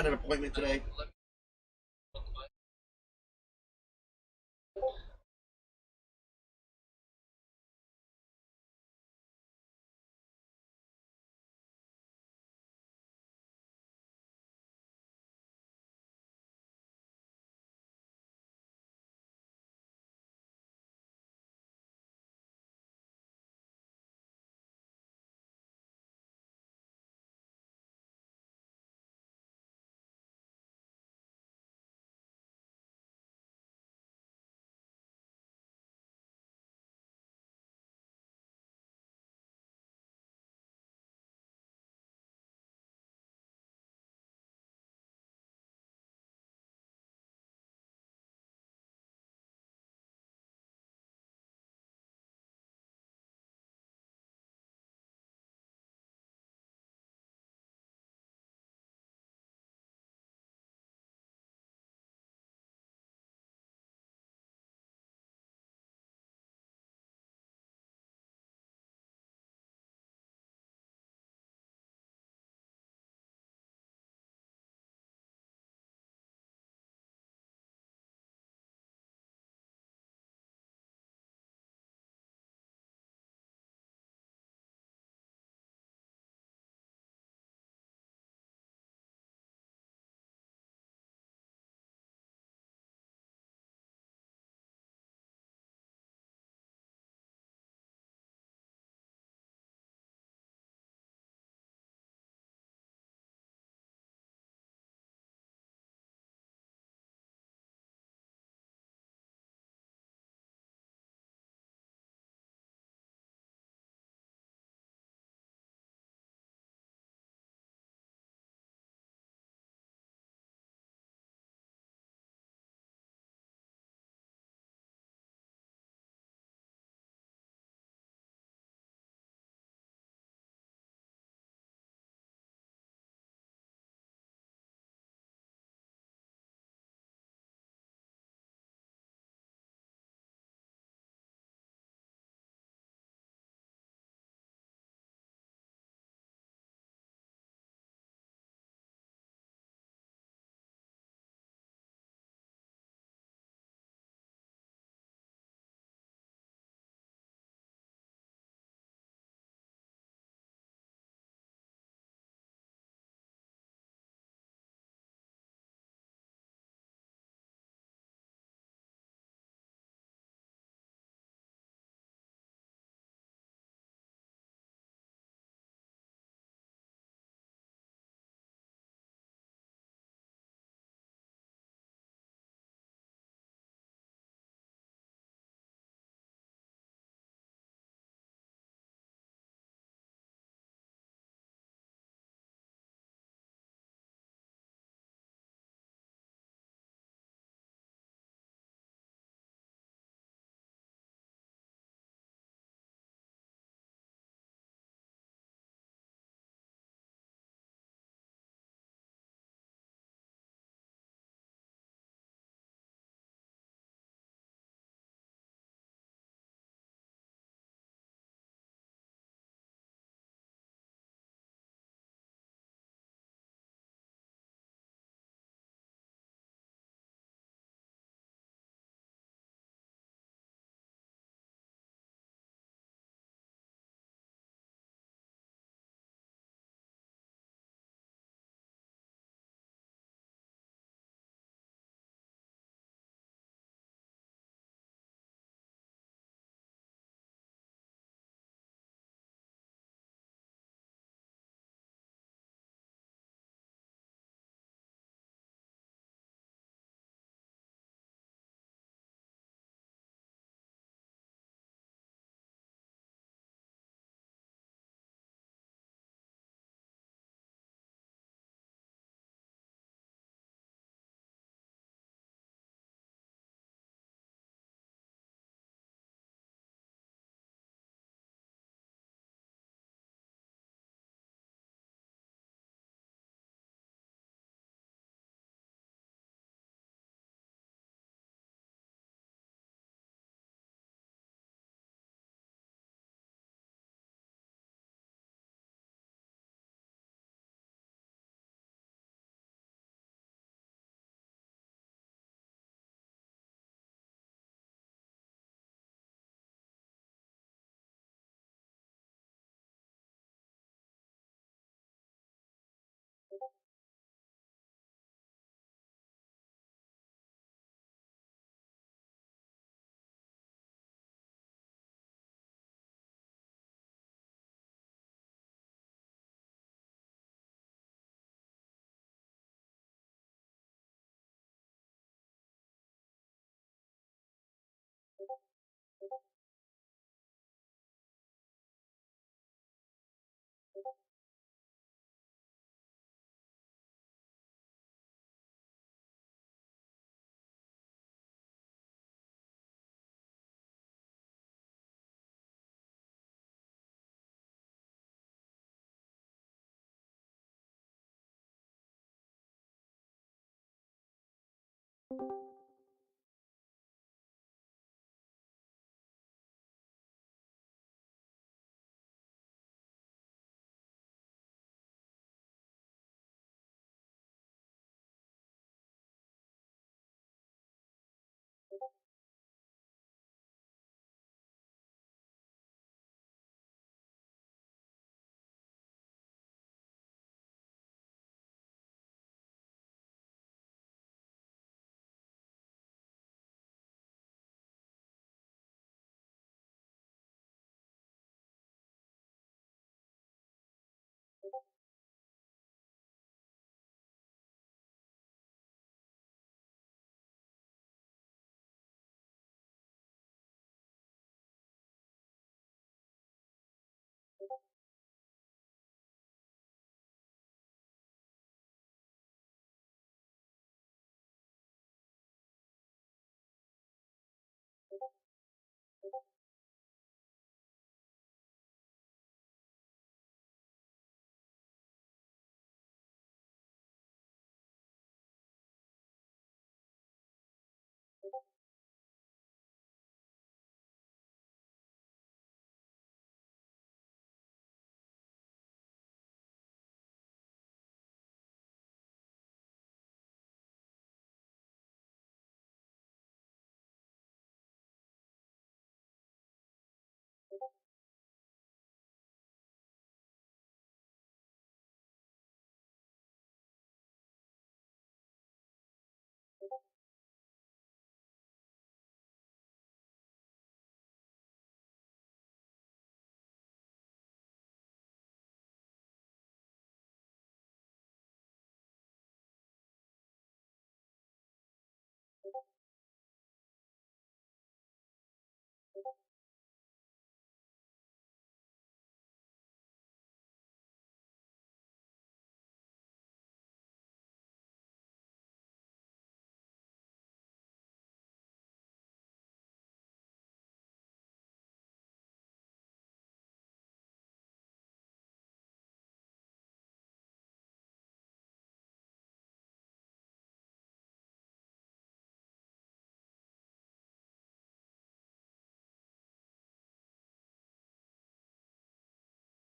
had an appointment today.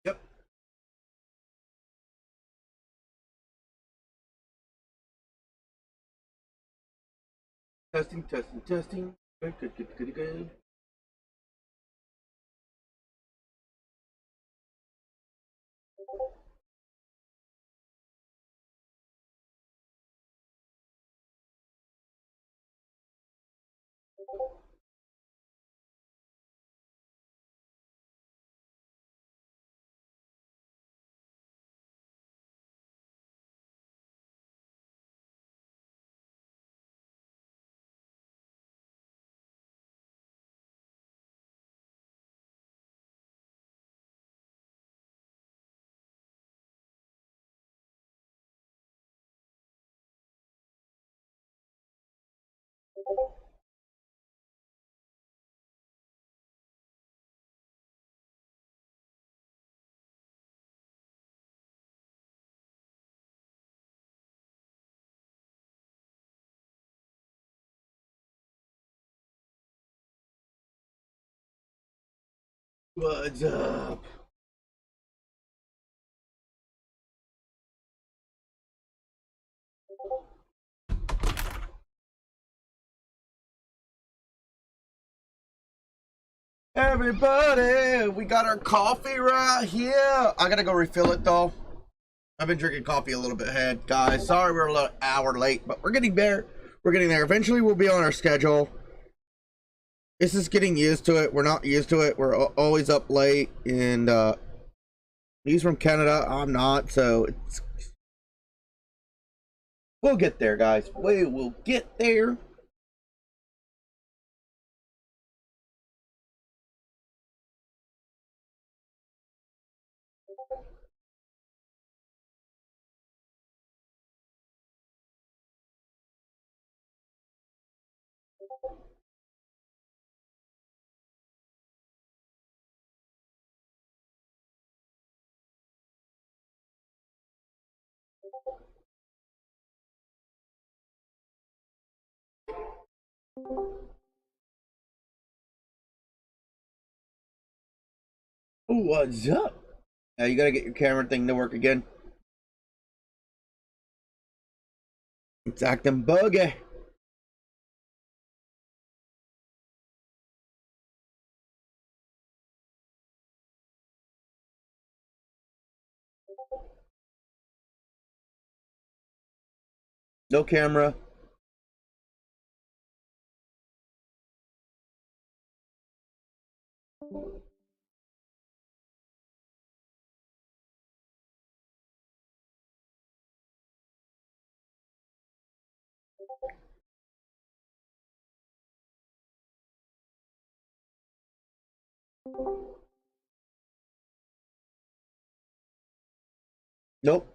Yep. Testing, testing, testing. Good, good, good, good, good. What's up? Everybody, we got our coffee right here. I gotta go refill it though. I've been drinking coffee a little bit ahead, guys. Sorry we're a little hour late, but we're getting there. We're getting there. Eventually, we'll be on our schedule. This is getting used to it. We're not used to it. We're always up late, and he's from Canada. I'm not, so we'll get there, guys. We will get there. Ooh, what's up? Now you gotta get your camera thing to work again. It's acting buggy. No camera. Nope.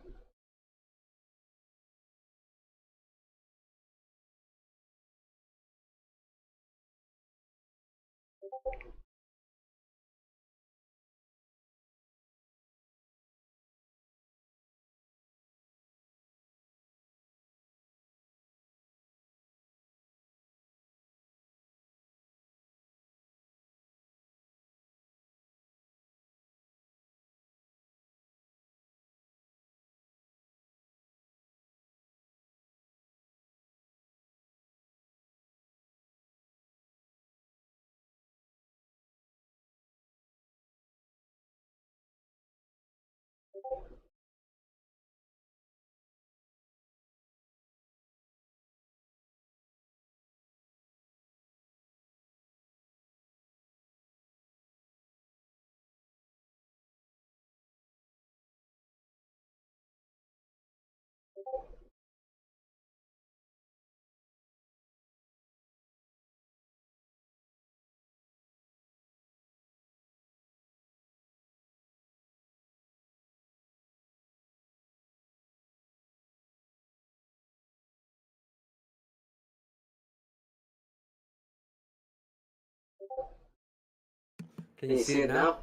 Can you see it now?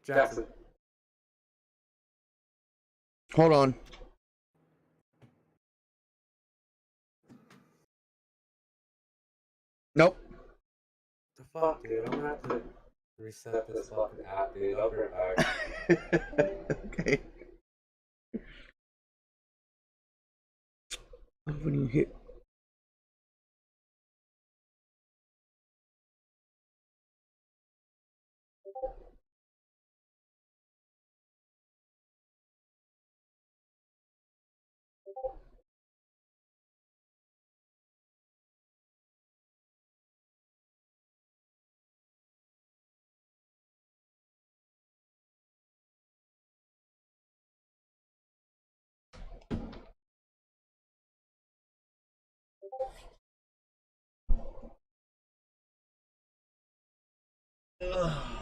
Jackson. Hold on. Nope. The fuck, dude? I'm gonna have to reset this fucking app, dude. I'll be right back. Okay. When you hit. Ugh.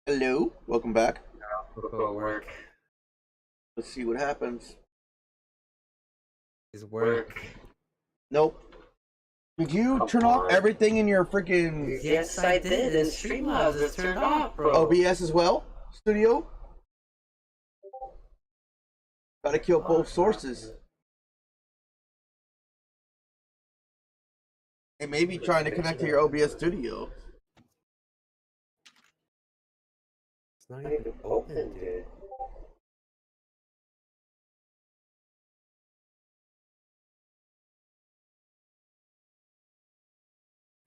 Hello, welcome back. It'll work. Let's see what happens. Is work. Nope. Did you turn off everything in your freaking Yes, I did. And Streamlabs is turned off, bro. OBS as well? Studio? Gotta kill both sources. It may be trying to connect to your OBS studio. It's not even open, dude.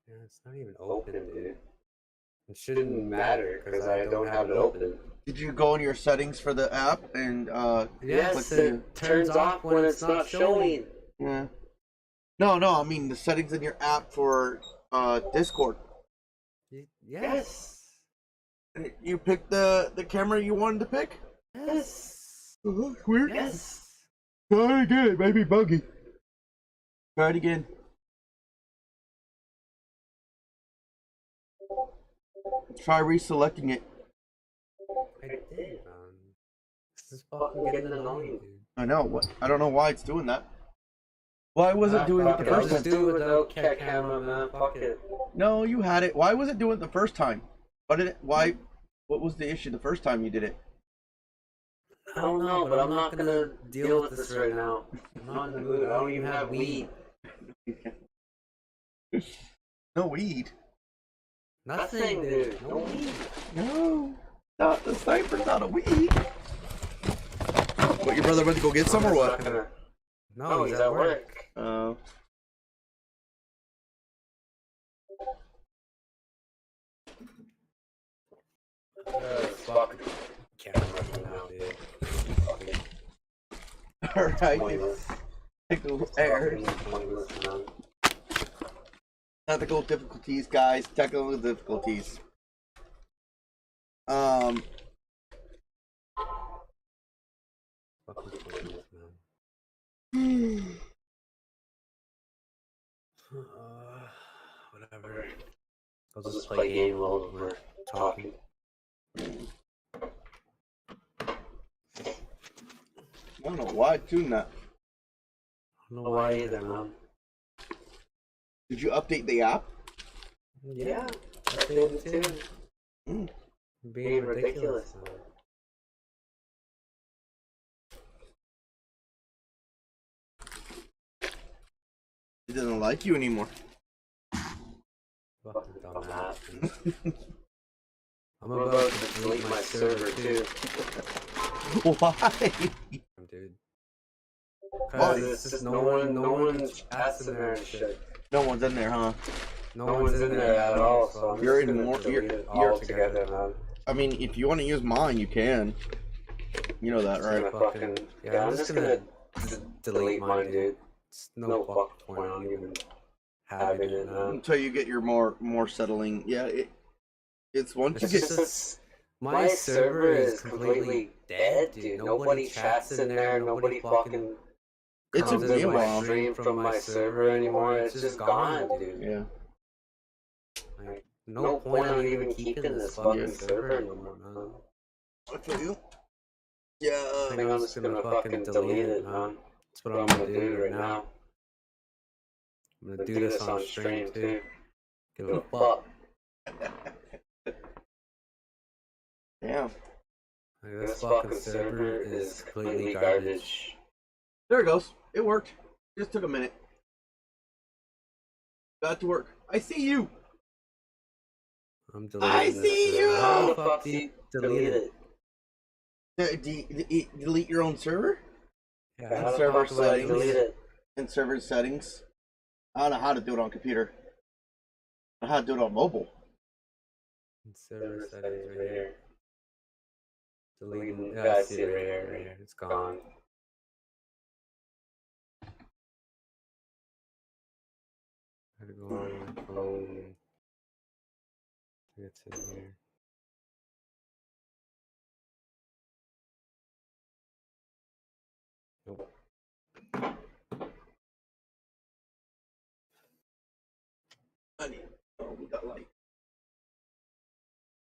Yeah, it's not even open, dude. It shouldn't matter because I don't have it open. Did you go in your settings for the app and yes, it turns off when it's not showing. Yeah. No, I mean the settings in your app for Discord. Yes. You picked the camera you wanted to pick? Yes. Weird. Yes. Try it again. It may be buggy. Try it again. Try reselecting it. I did, This is fucking getting annoying, dude. I know. What? I don't know why it's doing that. Why was it doing it the first Just time? do it without camera, man. Fuck it. No, you had it. Why was it doing it the first time? What did it? Why? What was the issue the first time you did it? I don't know, but I'm not gonna deal with this right now. I'm not in the mood. I don't even have weed. No weed. Nothing, dude. No weed. No, not the sniper's not a weed. What, your brother went to go get some or what? No, he's at work. Fuck. Camera now, dude. Alright. Technical errors. Technical difficulties, guys. Technical difficulties. Fucking pointless, man. Whatever. I'll just play a game while we're talking. I don't know why it's doing that. I don't know why either, man. Did you update the app? Yeah, I did too. Being ridiculous. It doesn't like you anymore. Fucking dumbass. I'm about to delete my server too. Why? Dude. Cause it's just no one's chats in there and shit. No one's in there, huh? No one's in there at all, so I'm You're just in gonna more. delete it You're all together, man. I mean, if you want to use mine, you can. You know that, right? Yeah, I'm just gonna delete mine, dude. It's no fucking point on even having it, man. Until you get your more settling. Yeah, it's once you It's get. just, my server is completely dead, dude. Nobody chats in there. Nobody fucking It's comes a into my while. stream from my server anymore. It's just gone, dude. Yeah. Like, no point on even keeping this fucking server anymore, man. I feel you. Yeah. I think I'm just gonna fucking delete it, man. That's what I'm gonna do right now. I'm gonna do this on stream too. Give a fuck. Damn. Like, this fucking server is completely garbage. There it goes. It worked. Just took a minute. Got to work. I see you. I'm deleting I this see server. you. How the fuck do you delete it? Delete your own server? Yeah, And how the server fuck do I settings. delete it? In server settings. I don't know how to do it on computer. I know how to do it on mobile. Server settings right here. Deleting. Yeah, I see it right here. Right here. It's gone. I had to go on my phone. I think it's in here. Nope. Oh, we got light.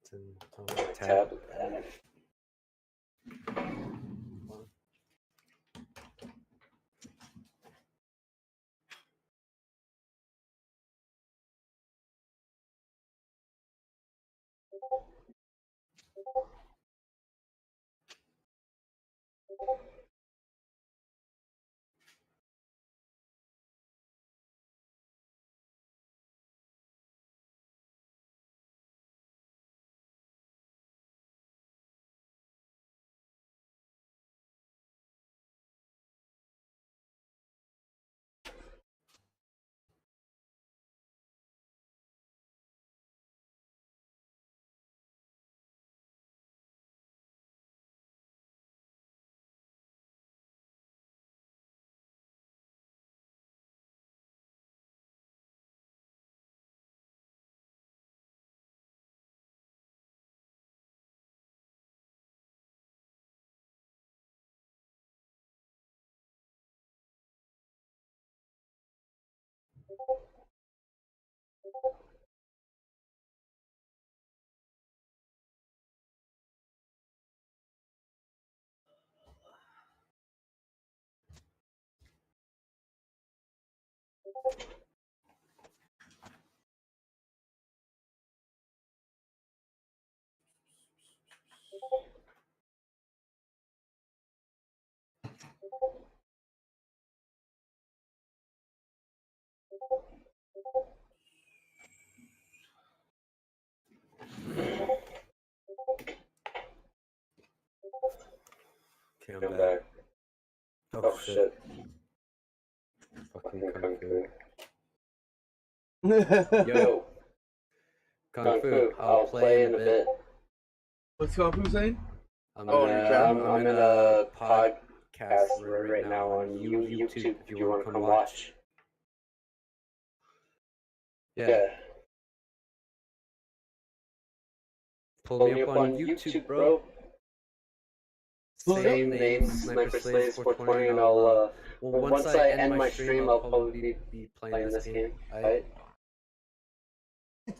It's in on my tab. Okay, I'm back. Oh shit. Fucking Kung Fu. Yo. Kung Fu, I'll play in a bit. What's Kung Fu saying? I'm in a podcast right now on YouTube if you want to come watch. Yeah. Pull me up on YouTube, bro. Same name, Sniperslays 420, and I'll, once I end my stream, I'll probably be playing this game. Alright?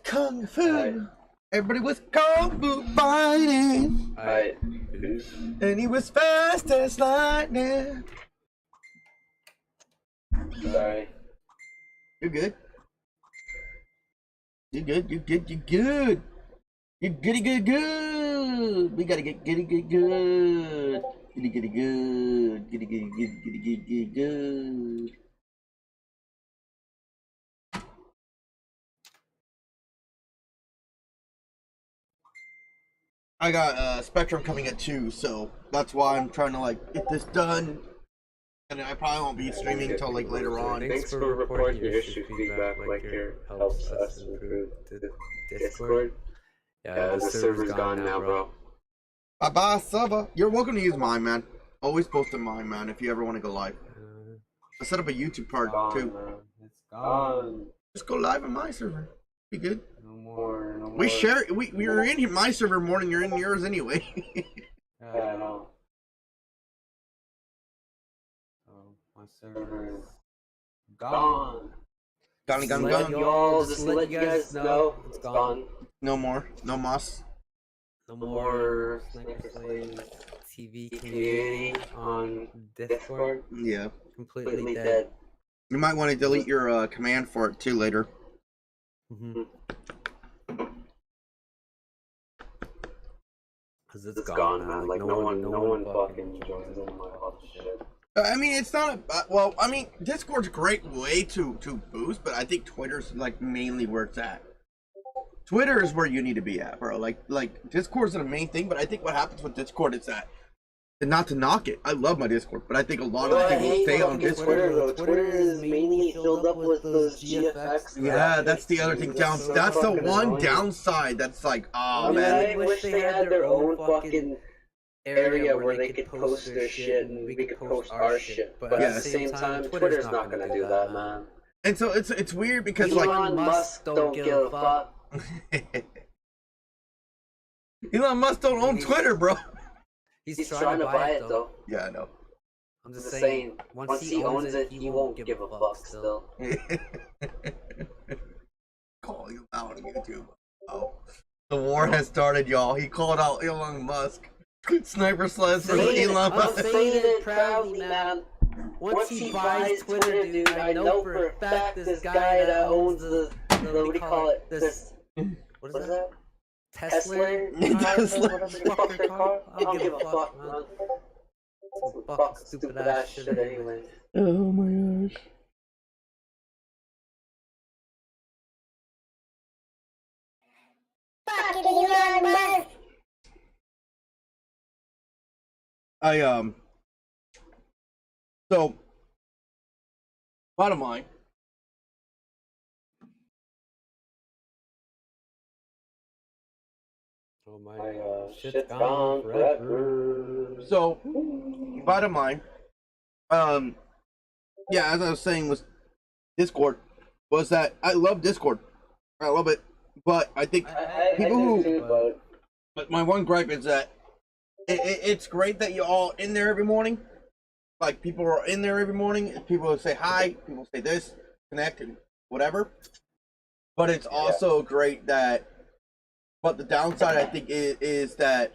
Kung Fu. Everybody was Kung Fu fighting. Alright. And he was fast as lightning. Sorry. You're good. You're good. You're good. You're good. You're goody good good. We gotta get goody good good. Goody goody good. Goody goody good. Goody goody good. I got Spectrum coming at 2, so that's why I'm trying to like get this done. And I probably won't be streaming until like later on. Thanks for reporting your issue feedback. Like your helps us improve the Discord. Yeah, the server's gone now, bro. Bye-bye, Saba. You're welcome to use mine, man. Always post in mine, man, if you ever want to go live. I set up a YouTube part, too. Man. It's gone. Just go live on my server. Be good. No more. We share. We are in my server more than you're in yours anyway. Yeah, I know. My server is gone. Gone. Just let you guys know it's gone. No more. No moss. No more Sniperslays TV community on Discord. Yeah. Completely dead. You might want to delete your command for it too later. Cause it's gone, man. Like no one fucking joins in my hot shit. I mean, it's not well. I mean, Discord's a great way to boost, but I think Twitter's like mainly where it's at. Twitter is where you need to be at, bro. Like Discord's the main thing, but I think what happens with Discord is that, and not to knock it, I love my Discord, but I think a lot of people stay on Discord. Twitter is mainly filled up with those GFX. Yeah, that's the other thing. That's the one downside. That's like, oh man. I wish they had their own fucking area where they could post their shit and we could post our shit. But at the same time, Twitter's not gonna do that, man. And so it's weird because Elon Musk don't give a fuck. Elon Musk don't own Twitter, bro. He's trying to buy it though. Yeah, I know. I'm just saying, once he owns it, he won't give a fuck still. Call you out on YouTube. Oh, the war has started, y'all. He called out Elon Musk. Sniperslays for Elon Musk. I'm saying it proudly, man. Once he buys Twitter, dude, I know for a fact this guy that owns the what do you call it? This, what is that? Tesla? Whatever the fuck they call it. I don't give a fuck, man. Some fucking stupid ass shit anyway. Oh my gosh. Fucking Elon Musk. So, bottom line. Oh my shit's gone forever. So, bottom line, yeah, as I was saying with Discord, was that I love Discord. I love it, but I think people who, but my one gripe is that it's great that you're all in there every morning. Like, people are in there every morning. People say hi, people say this, connect, and whatever. But it's also great that. But the downside, I think, is that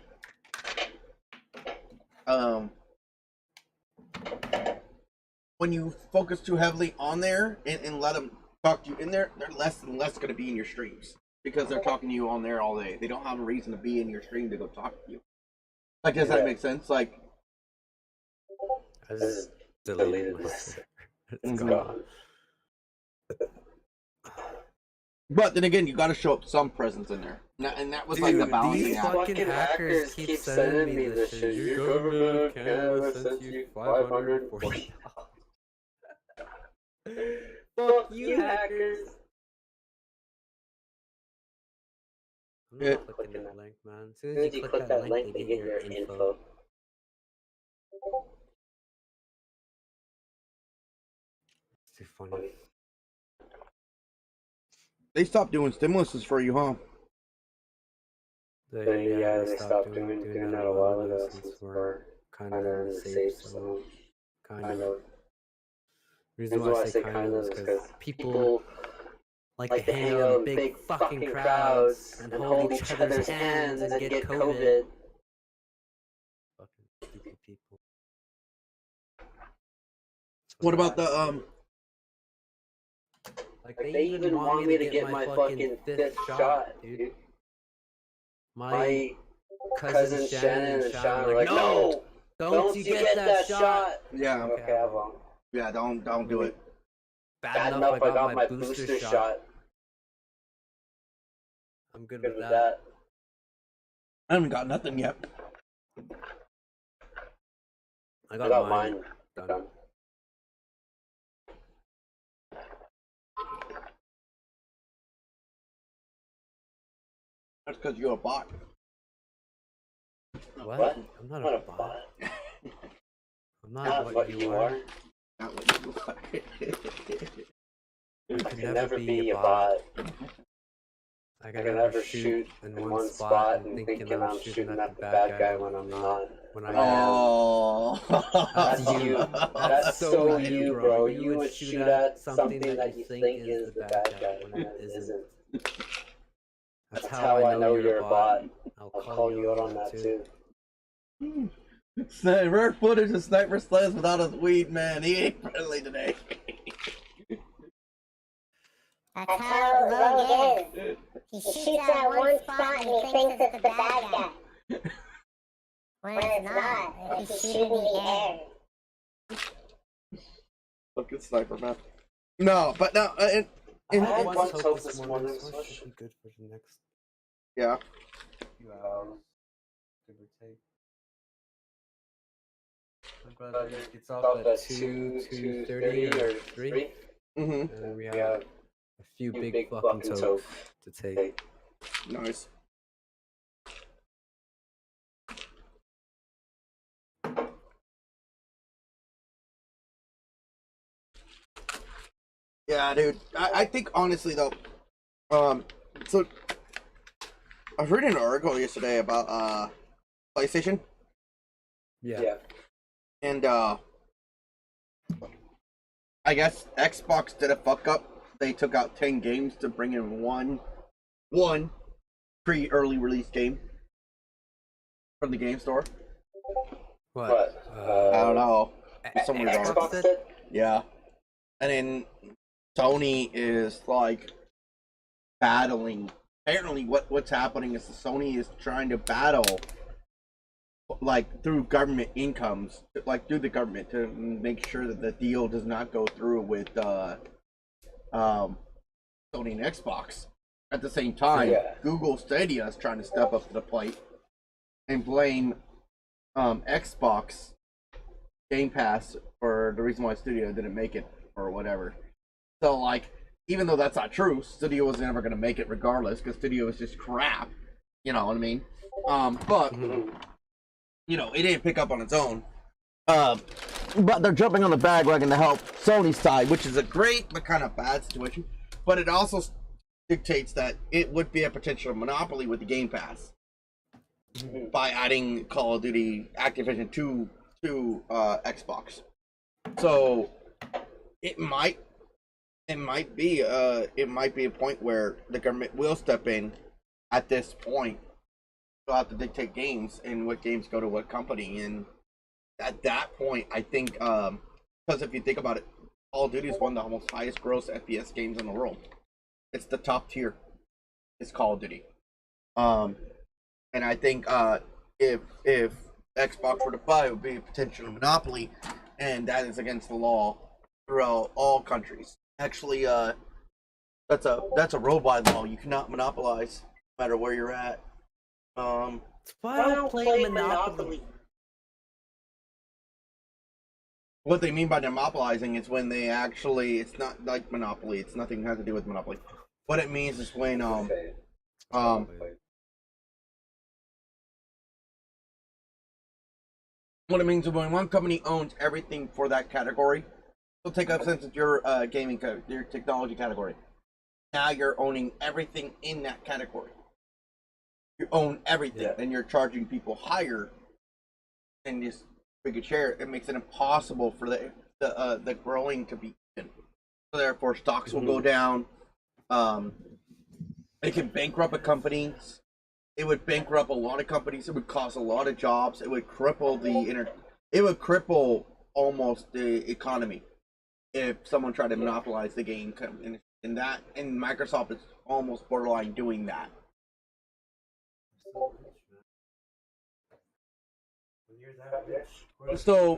when you focus too heavily on there and let them talk to you in there, they're less and less going to be in your streams because they're talking to you on there all day. They don't have a reason to be in your stream to go talk to you. Like, does that make sense? Like, I just deleted this. It's gone. But then again, you got to show up some presence in there, and that was like the balancing these act. fucking hackers keep sending me this shit. Your government of Canada sent you $540. Fuck you, hackers. I'm not clicking that link, man. As soon as you click that link, they get your info. It's too funny. They stopped doing stimuluses for you, huh? They stopped doing that a while ago since we're kind of in the safe zone. Kind of. The reason why I say kind of is because people like to hang out in big fucking crowds and hold each other's hands and get COVID. Fucking stupid people. What about the Like they even want me to get my fucking fifth shot, dude. My cousins Shannon and Sean are like, no, don't you get that shot? Yeah. Okay, I won't. Yeah, don't do it. Bad enough I got my booster shot. I'm good with that. I haven't got nothing yet. I got mine done. That's because you're a bot. What? I'm not a bot. I'm not what you are. Not what you are. I can never be a bot. I can never shoot in one spot and thinking I'm shooting at the bad guy when I'm not. When I am. That's you. That's so you, bro. You would shoot at something that you think is the bad guy when it isn't. That's how I know you're a bot. I'll call you out on that too. Rare footage of Sniperslays without his weed, man. He ain't friendly today. That's how Rogue is. He shoots at one spot and he thinks it's the bad guy. When it's not, he's shooting in the air. Fucking sniper, man. No, but no, I had one hope this morning, so it should be good for the next few hours, give or take. My brother gets off at 2:30 or 3. Mm-hmm. And we have a few big fucking toke to take. Nice. Yeah, dude. I think honestly though, so I was reading an article yesterday about PlayStation. Yeah. And I guess Xbox did a fuck up. They took out 10 games to bring in one pre-early release game from the game store. What? I don't know. Xbox did? Yeah. And then Sony is like battling. Apparently what's happening is Sony is trying to battle like through government incomes, like through the government to make sure that the deal does not go through with Sony and Xbox. At the same time, Google Stadia is trying to step up to the plate and blame Xbox Game Pass for the reason why Stadia didn't make it or whatever. So like, even though that's not true, Stadia was never going to make it regardless because Stadia was just crap. You know what I mean? But you know, it didn't pick up on its own. But they're jumping on the bandwagon to help Sony's side, which is a great but kind of bad situation. But it also dictates that it would be a potential monopoly with the Game Pass by adding Call of Duty Activision to Xbox. So it might it might be a point where the government will step in at this point. They'll have to dictate games and what games go to what company, and at that point, I think, because if you think about it, Call of Duty is one of the most highest gross FPS games in the world. It's the top tier. It's Call of Duty. And I think if Xbox were to buy, it would be a potential monopoly, and that is against the law throughout all countries. Actually, that's a worldwide law. You cannot monopolize, no matter where you're at. That's why I don't play Monopoly. What they mean by monopolizing is when they actually, it's not like Monopoly. It's nothing has to do with Monopoly. What it means is when what it means is when one company owns everything for that category. So take up since it's your gaming, your technology category. Now you're owning everything in that category. You own everything, and you're charging people higher than just big share. It makes it impossible for the growing to be in. So therefore, stocks will go down. It can bankrupt a company. It would bankrupt a lot of companies. It would cost a lot of jobs. It would cripple It would cripple almost the economy if someone tried to monopolize the game. And Microsoft is almost borderline doing that. So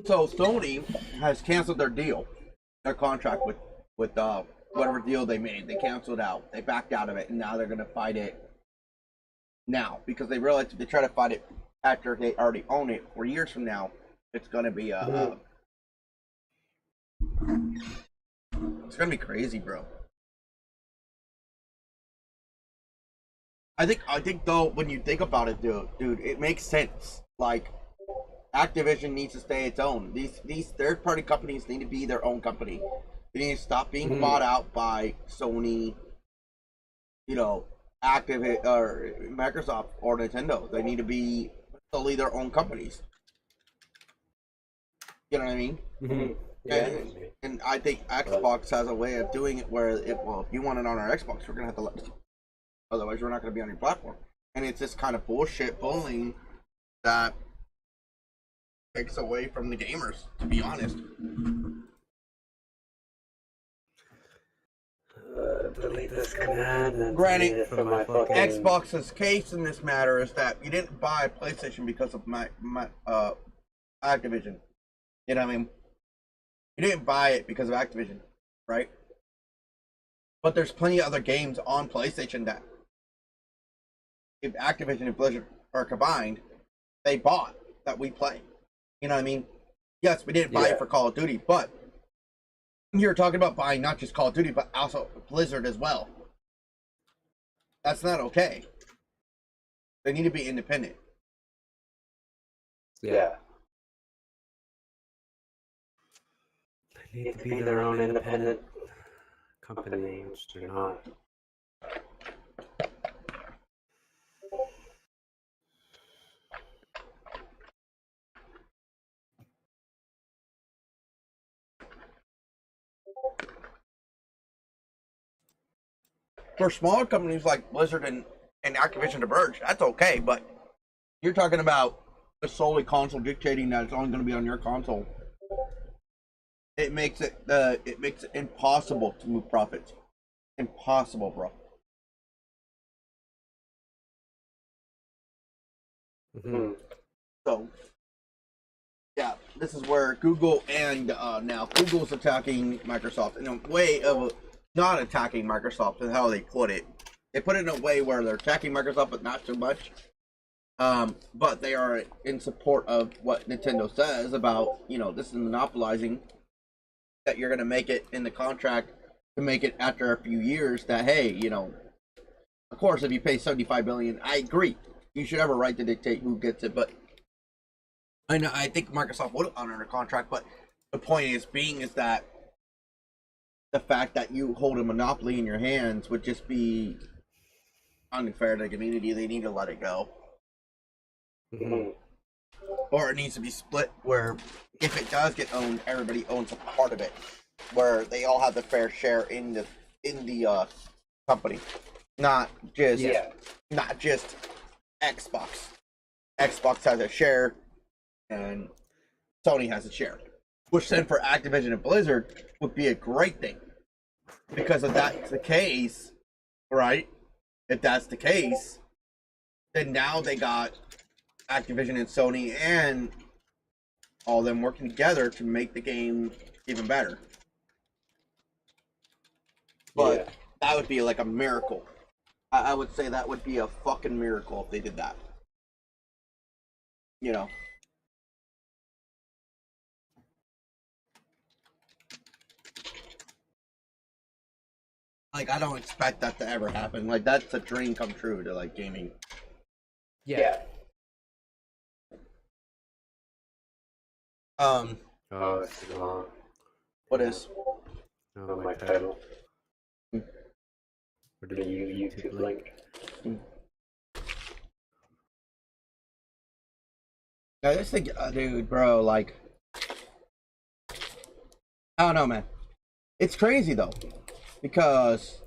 Sony has canceled their contract with whatever deal they made. They canceled out. They backed out of it, and now they're going to fight it now because they realize if they try to fight it after they already own it 4 years from now, it's going to be it's going to be crazy, bro. I think though, when you think about it, dude, it makes sense. Like, Activision needs to stay its own. These third-party companies need to be their own company. They need to stop being bought out by Sony, Activision or Microsoft or Nintendo. They need to be solely their own companies. You know what I mean? Mm-hmm. Yeah. And I think Xbox has a way of doing it where if you want it on our Xbox, we're gonna have to let. Otherwise, we're not going to be on your platform. And it's this kind of bullshit bullying that takes away from the gamers, to be honest. Delete this command and Granted, from my fucking... Xbox's case in this matter is that you didn't buy PlayStation because of my Activision. You know what I mean? You didn't buy it because of Activision, right? But there's plenty of other games on PlayStation that if Activision and Blizzard are combined, they bought that we play. You know what I mean? Yes, we didn't buy it for Call of Duty, but you're talking about buying not just Call of Duty, but also Blizzard as well. That's not okay. They need to be independent. Yeah. They need to be their own independent company, which they're not. For smaller companies like Blizzard and Activision to merge, that's okay, but you're talking about the solely console dictating that it's only going to be on your console. It makes it impossible to move profits. Impossible, bro. Mm-hmm. So, yeah, this is where Google and now Google's attacking Microsoft in a way of not attacking Microsoft is how they put it. They put it in a way where they're attacking Microsoft, but not too much. But they are in support of what Nintendo says about, this is monopolizing, that you're going to make it in the contract to make it after a few years that, hey, of course, if you pay $75 billion, I agree. You should have a right to dictate who gets it, but I think Microsoft would honor a contract, but the point is that the fact that you hold a monopoly in your hands would just be unfair to the community. They need to let it go. Mm-hmm. Or it needs to be split where if it does get owned, everybody owns a part of it. where they all have the fair share in the company, not just not just Xbox. Xbox has a share, and Sony has a share, which then for Activision and Blizzard would be a great thing, because if that's the case, right? If that's the case, then now they got Activision and Sony and all of them working together to make the game even better. But that would be like a miracle. I would say that would be a fucking miracle if they did that. You know. Like, I don't expect that to ever happen. Like, that's a dream come true to, like, gaming. Yeah. Oh, it's long. What is? Oh, my title. Or the YouTube link. I just think, dude, bro, like, I don't know, man. It's crazy, though, because,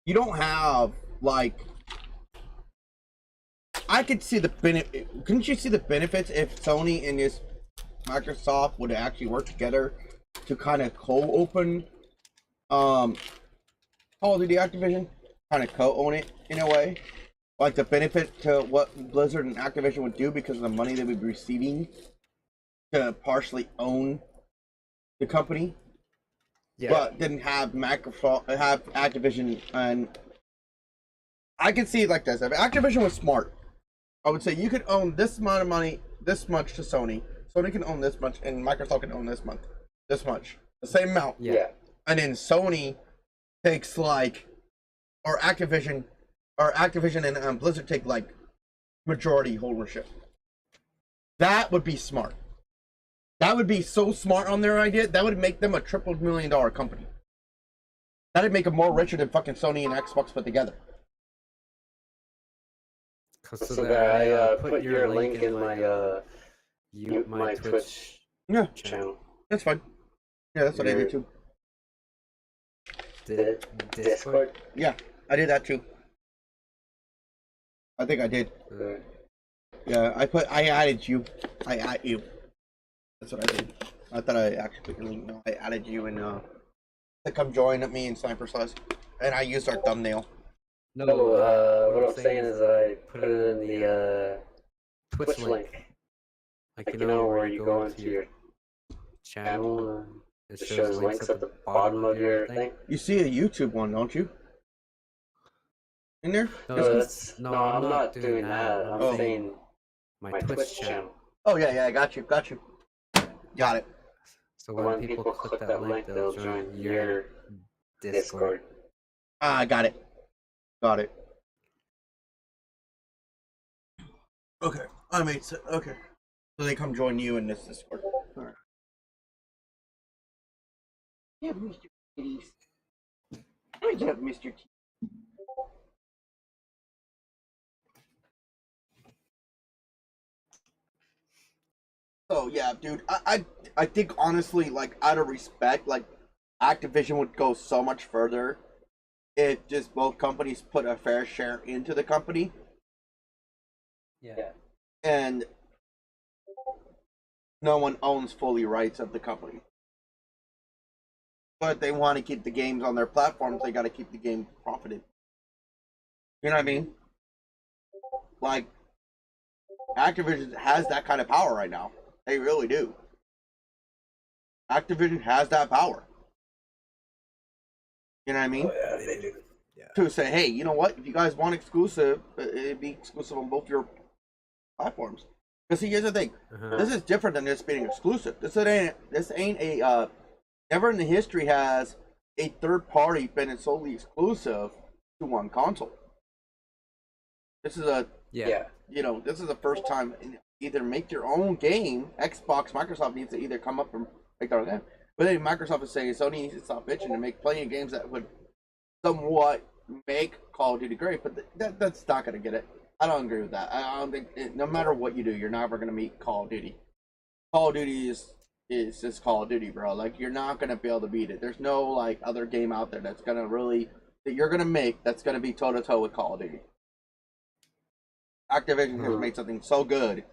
you don't have, like, I could see the benefit. Couldn't you see the benefits if Sony and this Microsoft would actually work together to kind of co-open, Call of Duty Activision, kind of co-own it in a way? Like the benefit to what Blizzard and Activision would do because of the money they would be receiving to partially own the company, but didn't have Microsoft have Activision. And I can see it like this: if Activision was smart, I would say you could own this amount of money, this much to Sony. Sony can own this much, and Microsoft can own this much, the same amount. Yeah. And then Sony takes like, or Activision and Blizzard take like majority ownership. That would be smart. That would be so smart on their idea. That would make them a triple $1 million company. That'd make them more richer than fucking Sony and Xbox put together. So that I put your link in my my Twitch channel. That's fine. Yeah, that's what I did too. Discord? Yeah, I did that too. I think I did. Yeah, I added you. I added you. That's what I did. I thought I actually put your link. No, I added you and to come join me in Sniperslays, and I used our thumbnail. No, what I'm saying is I put it in the Twitch link. Like, you know, where you go into your channel and it shows links at the bottom of your thing. You see a YouTube one, don't you? In there? No, I'm not doing that. I'm saying my Twitch channel. Oh, yeah, I got you. Got it. So when people click that link, they'll join your Discord. Ah, got it. Okay, I made sense. Okay. So they come join you in this Discord. Alright. Yeah, Mr. Titties. Good job, Mr. T. So yeah, dude, I think honestly, like, out of respect, like, Activision would go so much further if just both companies put a fair share into the company. Yeah. And no one owns fully rights of the company. But they want to keep the games on their platforms, they got to keep the game profited. You know what I mean? Like, Activision has that kind of power right now. They really do. Activision has that power. You know what I mean? Oh, yeah, they do. Yeah. To say, hey, you know what? If you guys want exclusive, it'd be exclusive on both your platforms. Because see, here's the thing. This is different than this being exclusive. This ain't a never in the history has a third party been solely exclusive to one console. This is this is the first time. Either make your own game. Xbox, Microsoft needs to either come up and make their own game. But then Microsoft is saying Sony needs to stop bitching and make playing games that would somewhat make Call of Duty great. But that's not going to get it. I don't agree with that. I don't think, no matter what you do, you're never going to meet Call of Duty. Call of Duty is just Call of Duty, bro. Like, you're not gonna be able to beat it. There's no like other game out there that's gonna really that you're gonna make that's gonna be toe to toe with Call of Duty. Activision has made something so good,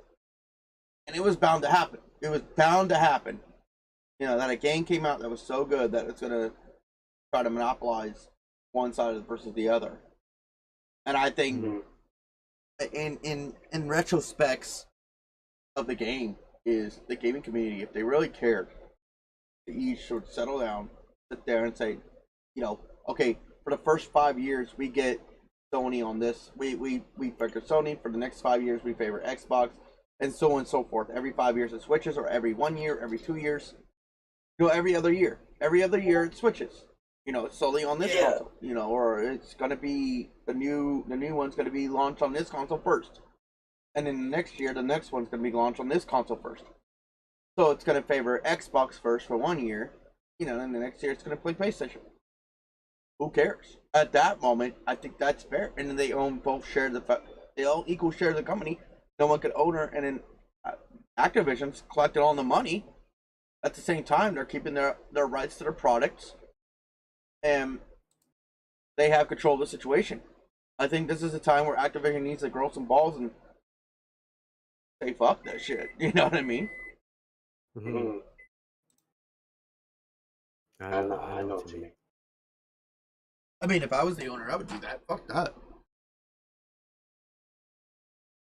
and it was bound to happen. It was bound to happen. You know, that a game came out that was so good that it's gonna try to monopolize one side versus the other. And I think in retrospects of the game is the gaming community, if they really cared, you should settle down, sit there and say, you know, okay, for the first 5 years we get Sony on this. We favor Sony. For the next 5 years we favor Xbox, and so on and so forth. Every 5 years it switches, or every 1 year, every 2 years. You know, every other year. Every other year it switches. You know, it's solely on this console. You know, or it's gonna be the new one's gonna be launched on this console first. And then next year the next one's gonna be launched on this console first. So it's gonna favor Xbox first for 1 year, you know, and the next year it's gonna play PlayStation. Who cares? At that moment, I think that's fair. And then they own both share they all equal share of the company. No one could own her, and then Activision's collected all the money. At the same time, they're keeping their rights to their products, and they have control of the situation. I think this is a time where Activision needs to grow some balls and say fuck that shit. You know what I mean? Mm-hmm. I know what you mean. I mean, if I was the owner, I would do that. Fuck that.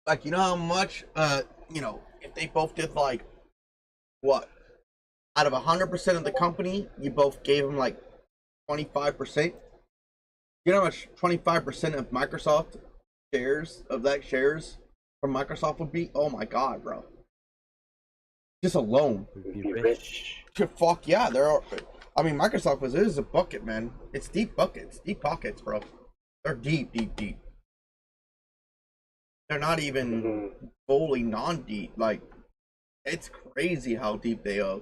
Like, you know how much, you know, if they both did, like, what? Out of 100% of the company, you both gave them, like, 25%? You know how much 25% of Microsoft shares, from Microsoft would be? Oh my god, bro. Just alone. Be rich. Fuck yeah, I mean, Microsoft is a bucket, man. It's deep buckets, deep pockets, bro. They're deep, deep, deep. They're not even fully non-deep. Like, it's crazy how deep they are.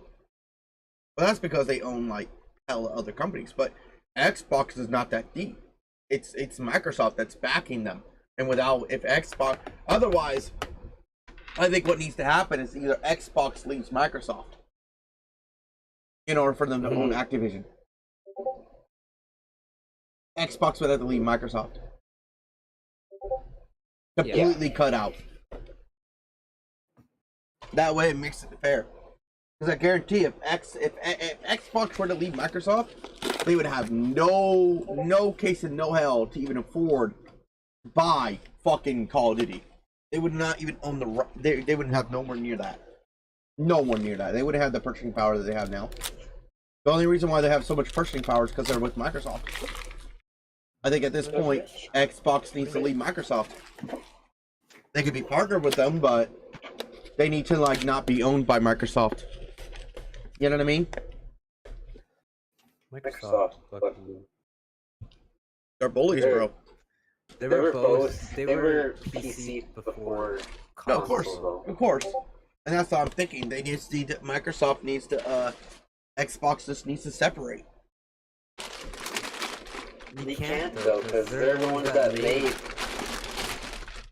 But that's because they own like hella other companies. But Xbox is not that deep. It's Microsoft that's backing them. And if Xbox, otherwise, I think what needs to happen is either Xbox leaves Microsoft in order for them to own Activision. Xbox would have to leave Microsoft. Completely cut out. That way it makes it fair. Because I guarantee if Xbox were to leave Microsoft, they would have no case in no hell to even afford to buy fucking Call of Duty. They would not even own they wouldn't have nowhere near that. Nowhere near that. They wouldn't have the purchasing power that they have now. The only reason why they have so much purchasing power is because they're with Microsoft. I think at this point, Xbox needs to leave Microsoft. They could be partnered with them, but they need to like not be owned by Microsoft. You know what I mean? Microsoft. They're bullies, bro. They were both. They were PC before No, console. of course. And that's what I'm thinking. They just need to, Microsoft needs to, Xbox just needs to separate. You can't though, because they're the ones that made.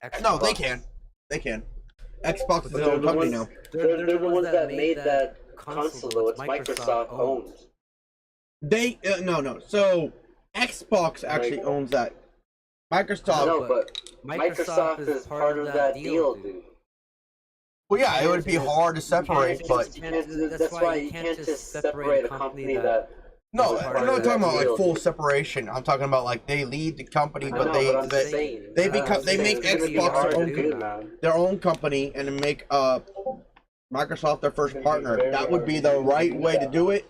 Xbox. No, they can. They can. Xbox is their own company now. They're the ones that made that console, though. It's Microsoft owned. They no. So Xbox actually owns that. Microsoft. No, but Microsoft is part of that deal, dude. Well, yeah, it would be hard to separate, but that's why you can't just separate a company that. no, I'm not talking about like full separation. I'm talking about like they lead the company, but they make Xbox their own company and then make Microsoft their first partner. That would be the right way to do it.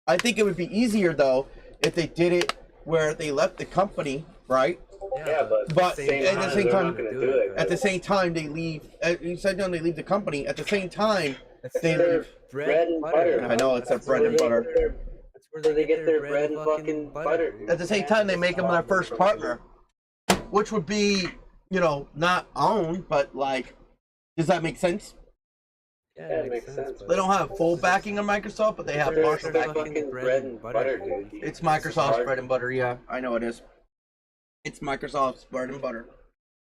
I think it would be easier though if they did it where they left the company, right? Yeah, but at the same time, they leave. You said no, they leave the company. At the same time, they leave. Bread and butter. I know it's their bread and butter. That's where they get their bread and fucking butter. At the same time, they make them their first partner, which would be, you know, not owned, but like, does that make sense? Yeah, it makes sense. They don't have full backing of Microsoft, but they have partial backing. Fucking bread and butter, dude. It's Microsoft's bread and butter. Yeah, I know it is. It's Microsoft's bread and butter.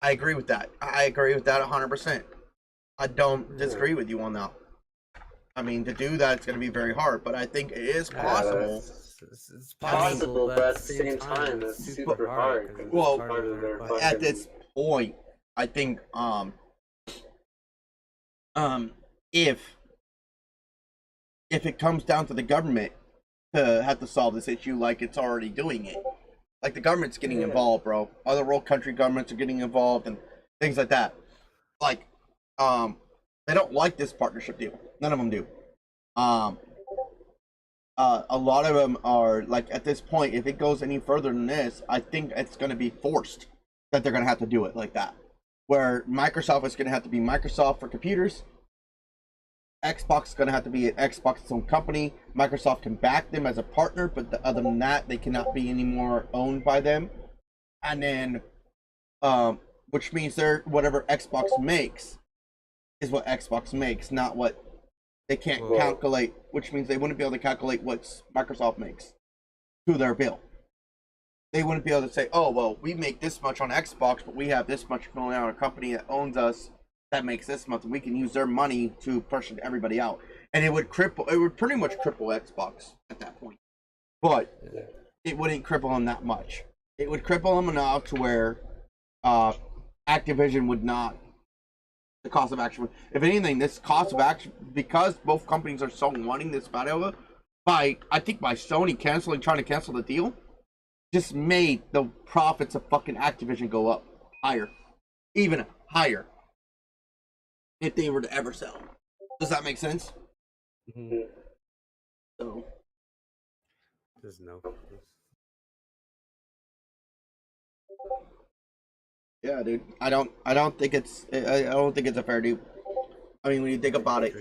I agree with that. I agree with that 100%. I don't disagree with you on that. I mean, to do that, it's going to be very hard, but I think it is possible. It's Possible, but at the same time, it's super hard. 'cause it's Well, part of their At fucking- this point, I think, if it comes down to the government to have to solve this issue, like it's already doing it, like the government's getting involved, bro. Other world country governments are getting involved and things like that. Like, they don't like this partnership deal. None of them do. A lot of them are like, at this point, if it goes any further than this, I think it's going to be forced that they're going to have to do it like that. Where Microsoft is going to have to be Microsoft for computers. Xbox is going to have to be an Xbox its own company. Microsoft can back them as a partner, but other than that, they cannot be any more owned by them. And then, which means they're whatever Xbox makes is what Xbox makes, not what they can't calculate. Which means they wouldn't be able to calculate what Microsoft makes to their bill. They wouldn't be able to say, "Oh, well, we make this much on Xbox, but we have this much going on a company that owns us that makes this much, and we can use their money to push everybody out." And it would cripple. It would pretty much cripple Xbox at that point. But it wouldn't cripple them that much. It would cripple them enough to where Activision would not. The cost of action. If anything, this cost of action, because both companies are so wanting this battle, I think by Sony trying to cancel the deal, just made the profits of fucking Activision go up higher, even higher, if they were to ever sell. Does that make sense? Mhm. So, There's no. yeah, dude, I don't think it's a fair deal. I mean, when you think about it,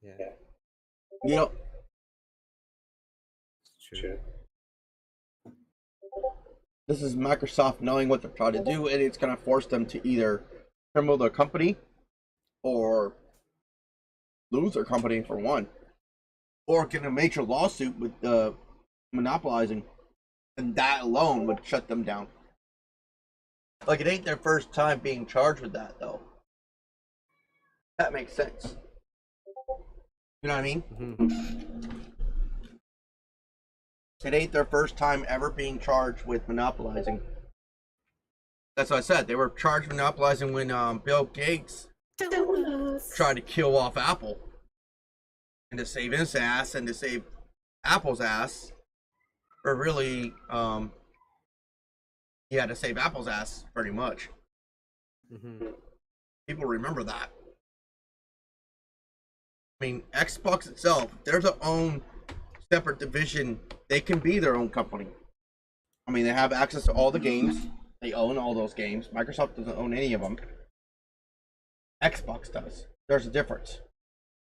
Yeah, you know, it's true. this is Microsoft knowing what they're trying to do, and it's going to force them to either crumble their company or lose their company for one, or get a major lawsuit with monopolizing, and that alone would shut them down. Like, it ain't their first time being charged with that, though. That makes sense. You know what I mean? Mhm. It ain't their first time ever being charged with monopolizing. That's what I said. They were charged with monopolizing when Bill Gates tried to kill off Apple. And to save his ass and to save Apple's ass. Or really, he had to save Apple's ass, pretty much. Mhm. People remember that. I mean, Xbox itself, they're their own separate division. They can be their own company. I mean, they have access to all the games. They own all those games. Microsoft doesn't own any of them. Xbox does. There's a difference.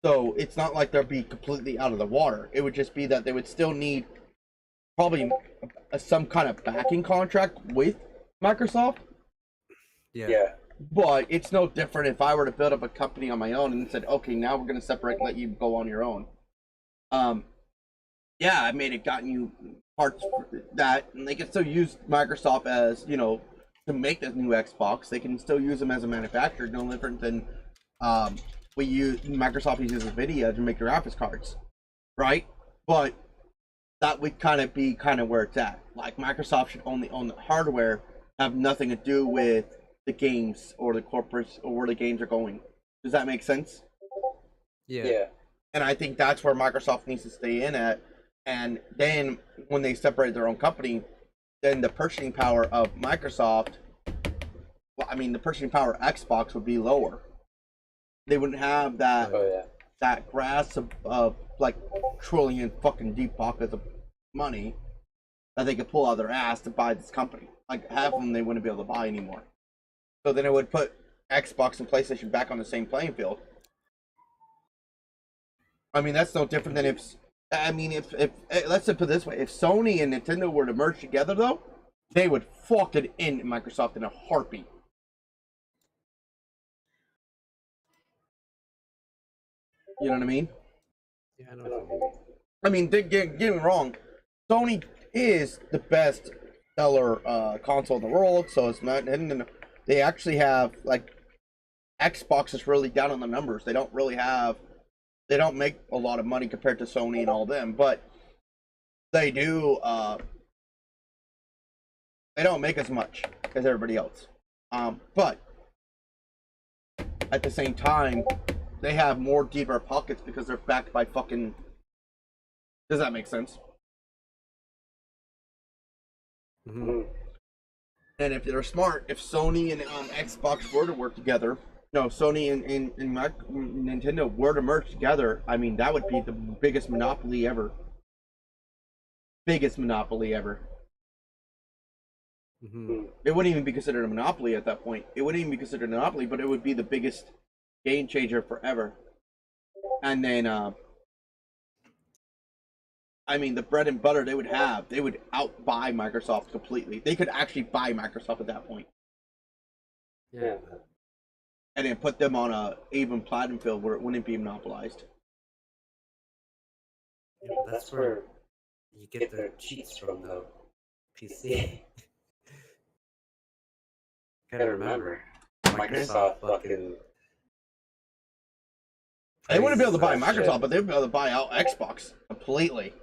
So it's not like they'll be completely out of the water. It would just be that they would still need probably some kind of backing contract with Microsoft. Yeah. But it's no different if I were to build up a company on my own and said, okay, now we're going to separate and let you go on your own. Yeah, I made it, gotten you parts for that, and they can still use Microsoft as, you know, to make this new Xbox. They can still use them as a manufacturer, no different than Microsoft uses NVIDIA to make their graphics cards, right? But that would kind of be where it's at. Like, Microsoft should only own the hardware, have nothing to do with the games or the corporates or where the games are going. Does that make sense? Yeah. And I think that's where Microsoft needs to stay in at. And then when they separate their own company, then the purchasing power of Microsoft, well, I mean, the purchasing power of Xbox would be lower. They wouldn't have that that grasp of like trillion fucking deep pockets of money that they could pull out of their ass to buy this company. Like, half of them they wouldn't be able to buy anymore. So then it would put Xbox and PlayStation back on the same playing field. I mean, that's no different than if let's put it this way: if Sony and Nintendo were to merge together, though, they would fucking end Microsoft in a heartbeat. You know what I mean? Yeah, I know what you mean. I mean, get me wrong, Sony is the best seller console in the world, so it's not. And they actually have, like, Xbox is really down on the numbers. They don't really have They don't make a lot of money compared to Sony and all them, but they do. They don't make as much as everybody else. But at the same time, they have more deeper pockets because they're backed by fucking. Does that make sense? Mm-hmm. And if they're smart, if Sony and Xbox were to work together, no, Sony and Nintendo were to merge together, I mean, that would be the biggest monopoly ever. Biggest monopoly ever. Mm-hmm. It wouldn't even be considered a monopoly at that point. It wouldn't even be considered a monopoly, but it would be the biggest game changer forever. And then, I mean, the bread and butter they would outbuy Microsoft completely. They could actually buy Microsoft at that point. Yeah. And then put them on a even platinum field where it wouldn't be monopolized. Yeah, but that's where you get their cheats from, though. PC. Gotta remember, Microsoft fucking. They wouldn't be able to buy plays that Microsoft, shit. but they'd be able to buy out Xbox completely.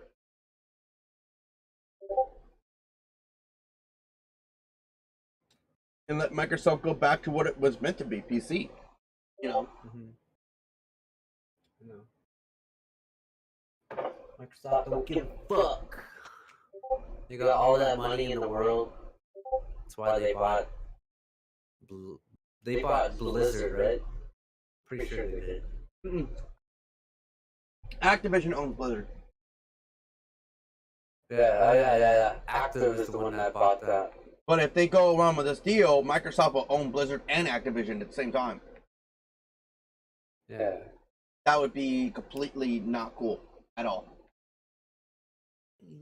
And let Microsoft go back to what it was meant to be, PC. You know? Mm-hmm. Microsoft don't give a fuck. They got all that money in the world. That's why they bought. They bought Blizzard, right? Pretty sure they did. Activision owns Blizzard. Yeah. Active is the one that bought that. But if they go around with this deal, Microsoft will own Blizzard and Activision at the same time. Yeah. That would be completely not cool at all.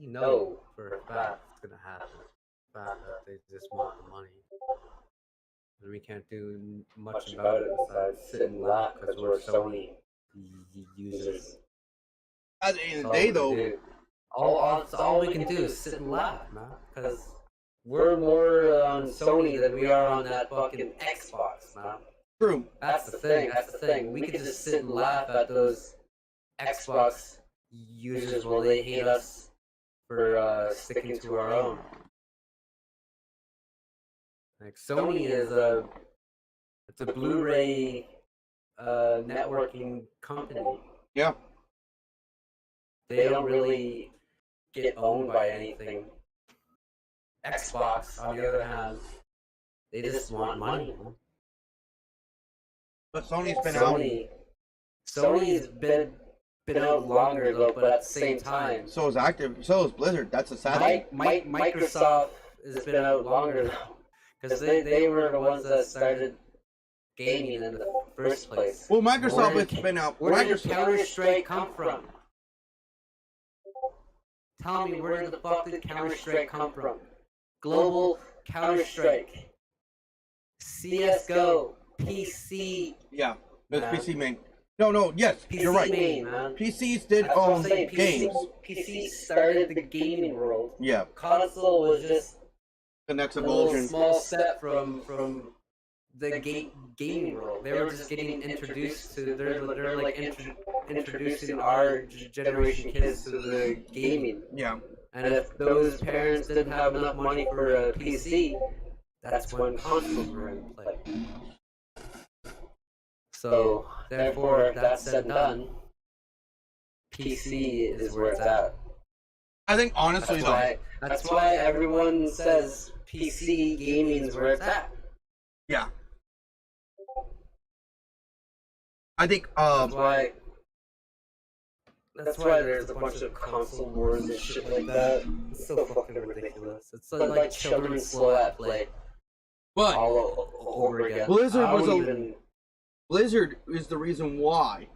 You know for a fact it's gonna happen. Fact that they just want the money. And we can't do much about it besides sit and laugh because we're Sony users. At the end of the day, though, All we can do is sit and laugh, man. Because we're more on Sony than we are on that fucking Xbox, man. true. That's the thing. That's the thing. We could just sit and laugh at those Xbox users while they hate us for sticking to our own. Like Sony is it's a Blu-ray networking company. Yeah. They don't really get owned by anything. Xbox, on the other hand, they just want money. But Sony's been out. Sony's been out longer though, but at the same time, So is Blizzard. That's a sad thing. Microsoft has been out longer though, because they were the ones that started gaming in the first place. Well, Microsoft has been out. Where did Microsoft, Counter-Strike come from? Tell me, where the fuck did Counter-Strike come from? Global Counter-Strike, CS:GO, PC. yeah, it's Man. PC main. No, yes, PC you're right. main, man. PCs did That's what I'm own saying, games. PC started the gaming world. Yeah, Console was just the next a little evolution. small step from the gaming world. They were just getting introduced to. They're like introducing our generation kids to the gaming. Yeah, And if those parents didn't have enough money for a PC, that's when consoles were in play. So, therefore, that said and done, PC is where it's at. I think honestly That's why everyone says PC gaming is where it's at. yeah. I think That's why there's a bunch of console wars and shit like that. It's so fucking ridiculous. It's like children slow at play but all over again. Blizzard I was don't a- even. Blizzard is the reason why.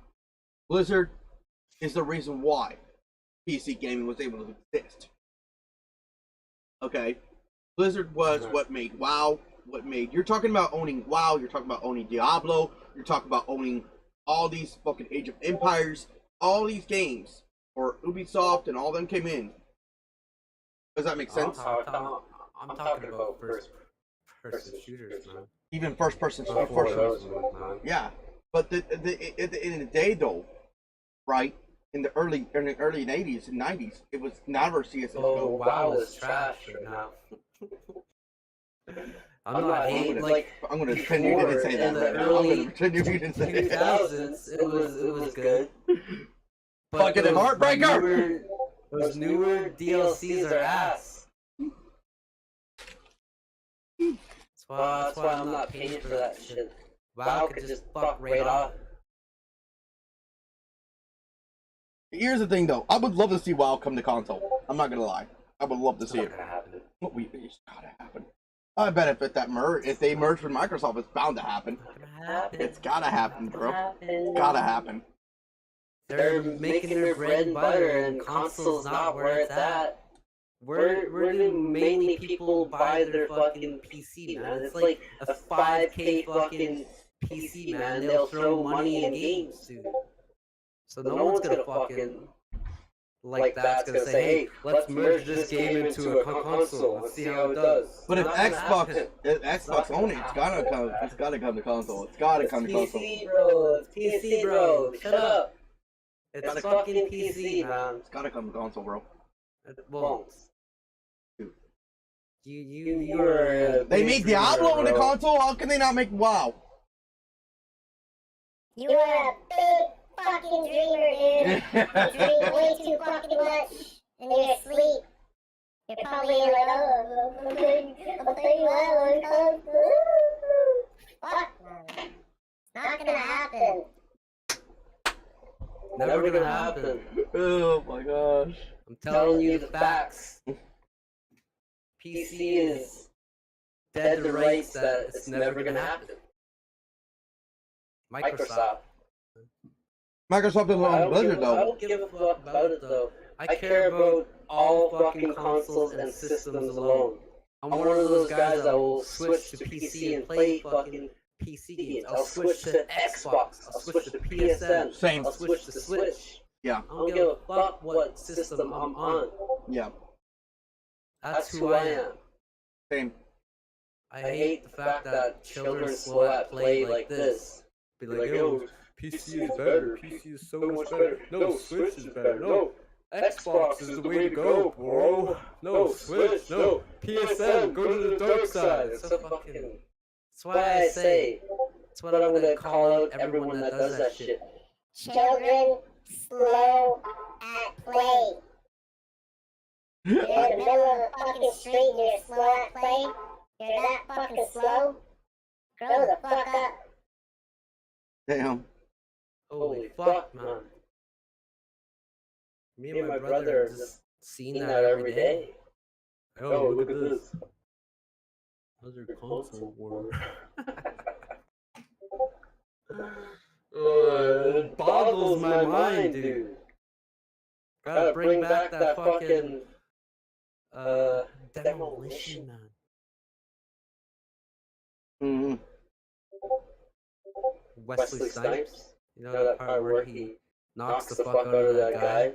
Blizzard is the reason why PC gaming was able to exist. Okay? Blizzard was what made WoW, you're talking about owning WoW, you're talking about owning Diablo, you're talking about owning all these fucking Age of Empires, all these games, or Ubisoft and all them came in. Does that make sense? I'm talking about first-person shooters, man. Even first person. Before those ones, man. Yeah. But at the end of the day, though, right? In the early 80s and 90s, it was never CS:GO. Oh, WoW was trash right now. I'm not hating, like, I'm gonna pretend you didn't say that. in the Right now. I'm early gonna pretend you didn't say that. 2000s, it was good. Fucking those heartbreaker! Those newer DLCs are ass. That's why I'm not paying for that shit. WoW could just fuck right off. Here's the thing, though. I would love to see WoW come to console. I'm not gonna lie. I would love to see it. It's not gonna happen. It's gotta happen. I bet if they merge with Microsoft, it's bound to happen. It's gotta happen, bro. Gotta happen. They're making their bread and butter, and console's not where it's at. Where do mainly people buy their fucking PC, man? It's like a 5K fucking PC, man. They'll throw money in games, dude. So no one's gonna fucking like that's gonna say, hey, let's merge this game into a console. Let's see how it does. But if Xbox only, it's gotta come. It's gotta come to console. It's gotta come to console. PC, bro. It's PC, bro. Shut up. It's fucking PC, man. It's gotta come to console, bro. It won't. You're. They made Diablo on the console. How can they not make WoW? You are a big fucking dreamer, dude. You dream way too fucking much in your sleep. You're probably like, oh, I'm playing WoW on console. Fuck, man. It's not gonna happen. Never gonna happen. Oh my gosh. I'm telling you the facts. PC is dead to rights that it's never gonna happen. Microsoft. Microsoft doesn't own Blizzard, I though. don't give a fuck about it though. I care about all fucking consoles and systems alone. I'm one of those guys that will switch to PC and play fucking PC games. I'll switch to Xbox. I'll switch to PSN. Same. I'll switch to Switch. Yeah. I don't give a fuck what system I'm on. Yeah. That's who I am. Same. I hate the fact that children slow at play like this. Be like, yo, PC is better. PC is so much better. No, Switch is better. No, Xbox is the way to go, bro. No, Switch. No, PSN. Go to the dark side. It's so fucking. That's why I say. That's what I'm gonna call out everyone that does that shit. Children slow at play. You're in the middle of the fucking street and you're slow at play. You're that fucking slow. Grow the fuck up. Damn. Holy fuck, man. Me and my brother have just seen that every day. Oh, look at this. Another console war. It boggles my mind, dude. Gotta bring back that fucking demolition, man. Mm-hmm. Wesley Snipes. You know that part where he knocks the fuck out of that guy?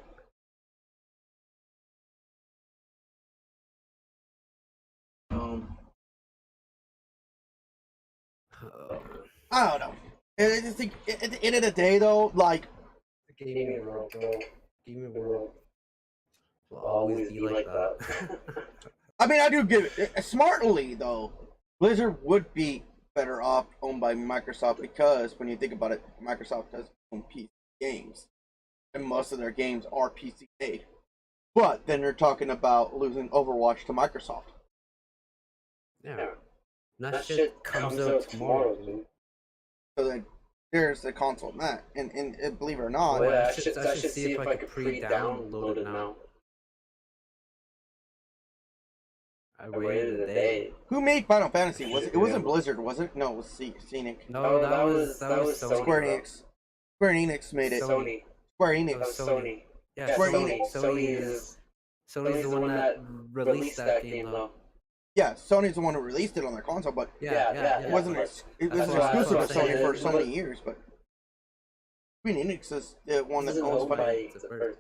I don't know. I just think at the end of the day, though, like, The gaming world, bro. Gaming world will always be like that. I mean, I do give it smartly though. Blizzard would be better off owned by Microsoft because when you think about it, Microsoft does own PC games, and most of their games are PC made. But then you're talking about losing Overwatch to Microsoft. Yeah. That shit comes out tomorrow, dude. So then there's the console in that, and believe it or not, Oh, yeah, I should see if I could pre-download it now. I waited a day. who made Final Fantasy? It wasn't Blizzard, was it? No, it was Scenic. No, that was Sony. Square Enix. Square Enix made it. Sony. Square That Enix. was Sony. Yeah, Square Sony. Enix. Sony's the one that released that game, though. Yeah, Sony's the one who released it on their console, but Yeah. it wasn't. It was That's what exclusive to I'm Sony saying. for so many years. But Square Enix is the one that This is owns owned Final. by-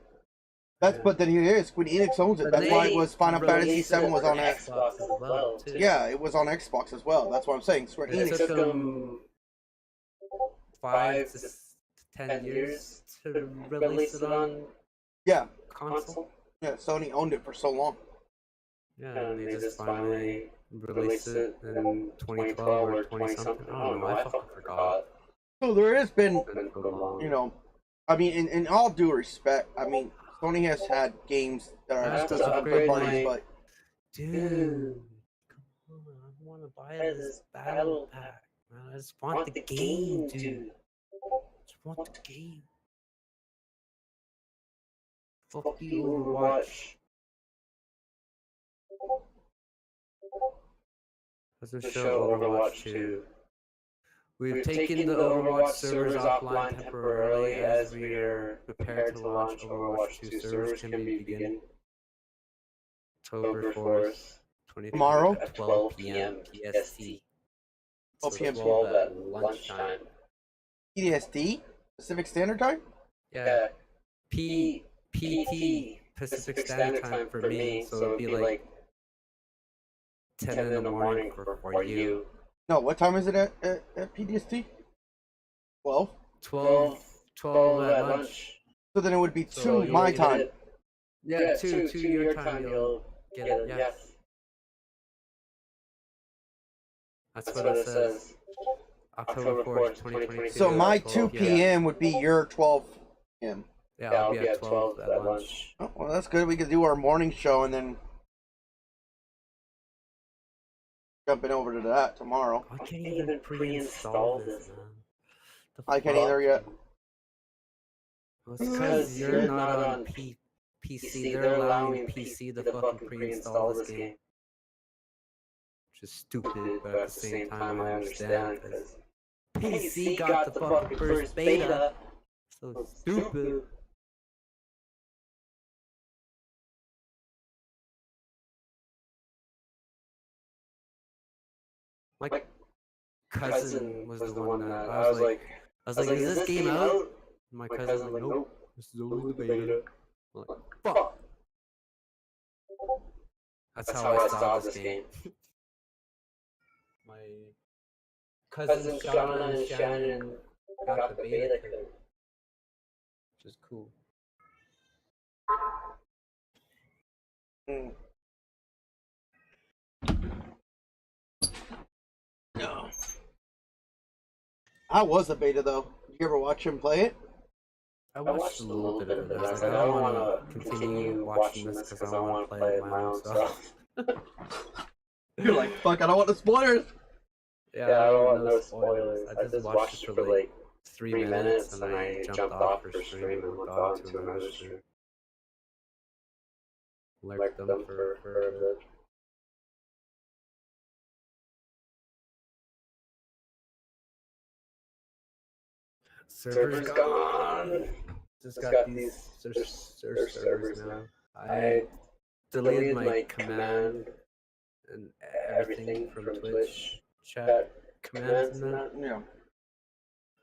That's but then here it is. Square Enix owns it. But That's why it they was Final Fantasy released VII it was for on X. Xbox as well, too. Yeah, it was on Xbox as well. That's what I'm saying. Square It Enix. took them 5 to 10 years to release it on Yeah, console. yeah. Sony owned it for so long. Yeah, and they just finally released it in 2012 or 20 something. I don't know. I fucking forgot. So there has been, It's been so long. you know, I mean, in all due respect, I mean, Sony has had games that I are have to exclusive to upgrade third parties, my- but Dude, come on! I want to buy this battle pack, man. I just want the game, dude. Just want the game. Fuck you, Overwatch. Let's show Overwatch 2. We've taken the Overwatch servers offline temporarily as we are prepared to launch Overwatch 2. Servers can begin October 4th, 2020 Tomorrow? at 12 p.m. PST. 12 So p.m. 12 at lunchtime. PTSD, Pacific Standard Time. Yeah. PT Pacific Standard Time for me, so it'd be like 10 in the morning for you. No, what time is it at PTSD? 12. 12 at lunch. So then it would be So 2 my you'll time. get it. Yeah, 2 your time, you'll get it. Yes. That's what it says. October 4th, 2022. So my 12 2 p.m. would be your 12 p.m. Yeah, I'll be at 12 at lunch. Oh, well, that's good. We could do our morning show and then jumping over to that tomorrow. I can't even pre-install this, man. The I can't fuck? either yet. Well, it's because you're not on PC. They're allowing PC to fucking pre-install this game. Which is stupid, but at the same time I understand because PC got the fucking first beta. So stupid. My cousin was the one that I was like, is this game out? And my cousin was like, nope, this is only the beta. I'm like, fuck. That's how I saw this game. My cousin Sean and Shannon got the beta code, which is cool. Mm. No. I was a beta though. Did you ever watch him play it? I watched a little bit of it. I was like, I don't want to continue watching this because I want to play it my own stuff. You're like, fuck, I don't want the spoilers. Yeah, I don't want no spoilers. I just watched it for like 3 minutes and I jumped off her stream and went on to another stream. Lurked them for a bit. Server's gone! Just got these servers now. I deleted my command and everything from Twitch chat commands and that. Yeah. I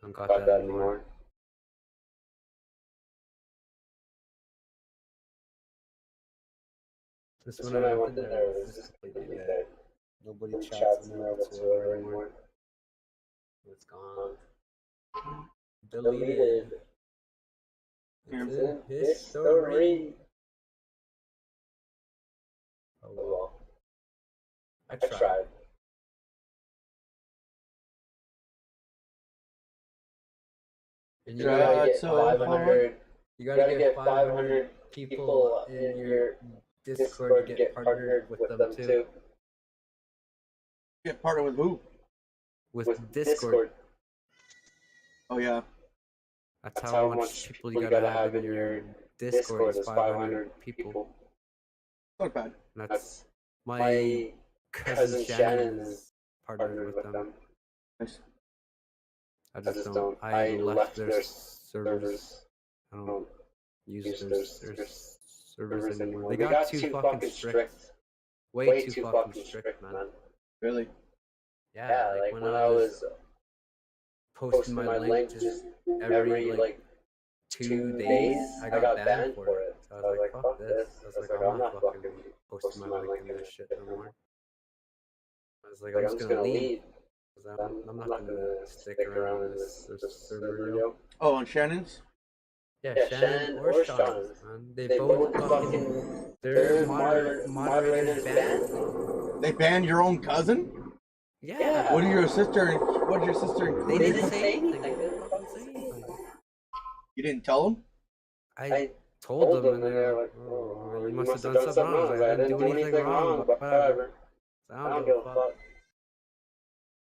don't got that anymore. This when I went in there, it was just completely dead. Nobody chats in there whatsoever anymore. It's gone. Deleted. It's in history. Oh well. I tried. And you gotta Tried get so 500. You gotta get 500 people in your Discord to get partnered with them too. Get partnered with who? With Discord. Oh yeah. That's how much people you gotta have in your Discord is 500 people. Not bad. And that's my cousin Shannon is partnered with them. Nice. I just don't. I left their servers. I don't use their servers anymore. They got too fucking strict. Way too fucking strict, man. Really? Yeah, like when I was posting my link just every like 2 days, I got banned for it. So I was like, fuck this. I was like, I'm not fucking posting my link in this shit no more. I was like, I'm just gonna leave. 'Cause I'm not gonna stick around in this server, yo. Oh, and Shannon's? Yeah, Shannon or Sean, man. They both fucking. Their moderators banned. They banned your own cousin? Yeah. What did your sister? What did your sister? They didn't say anything. They didn't fucking say anything. You didn't tell them? I told them, and they're like, "Oh, you must have done something wrong." I was like, I didn't do anything wrong, but whatever. So I don't give a fuck.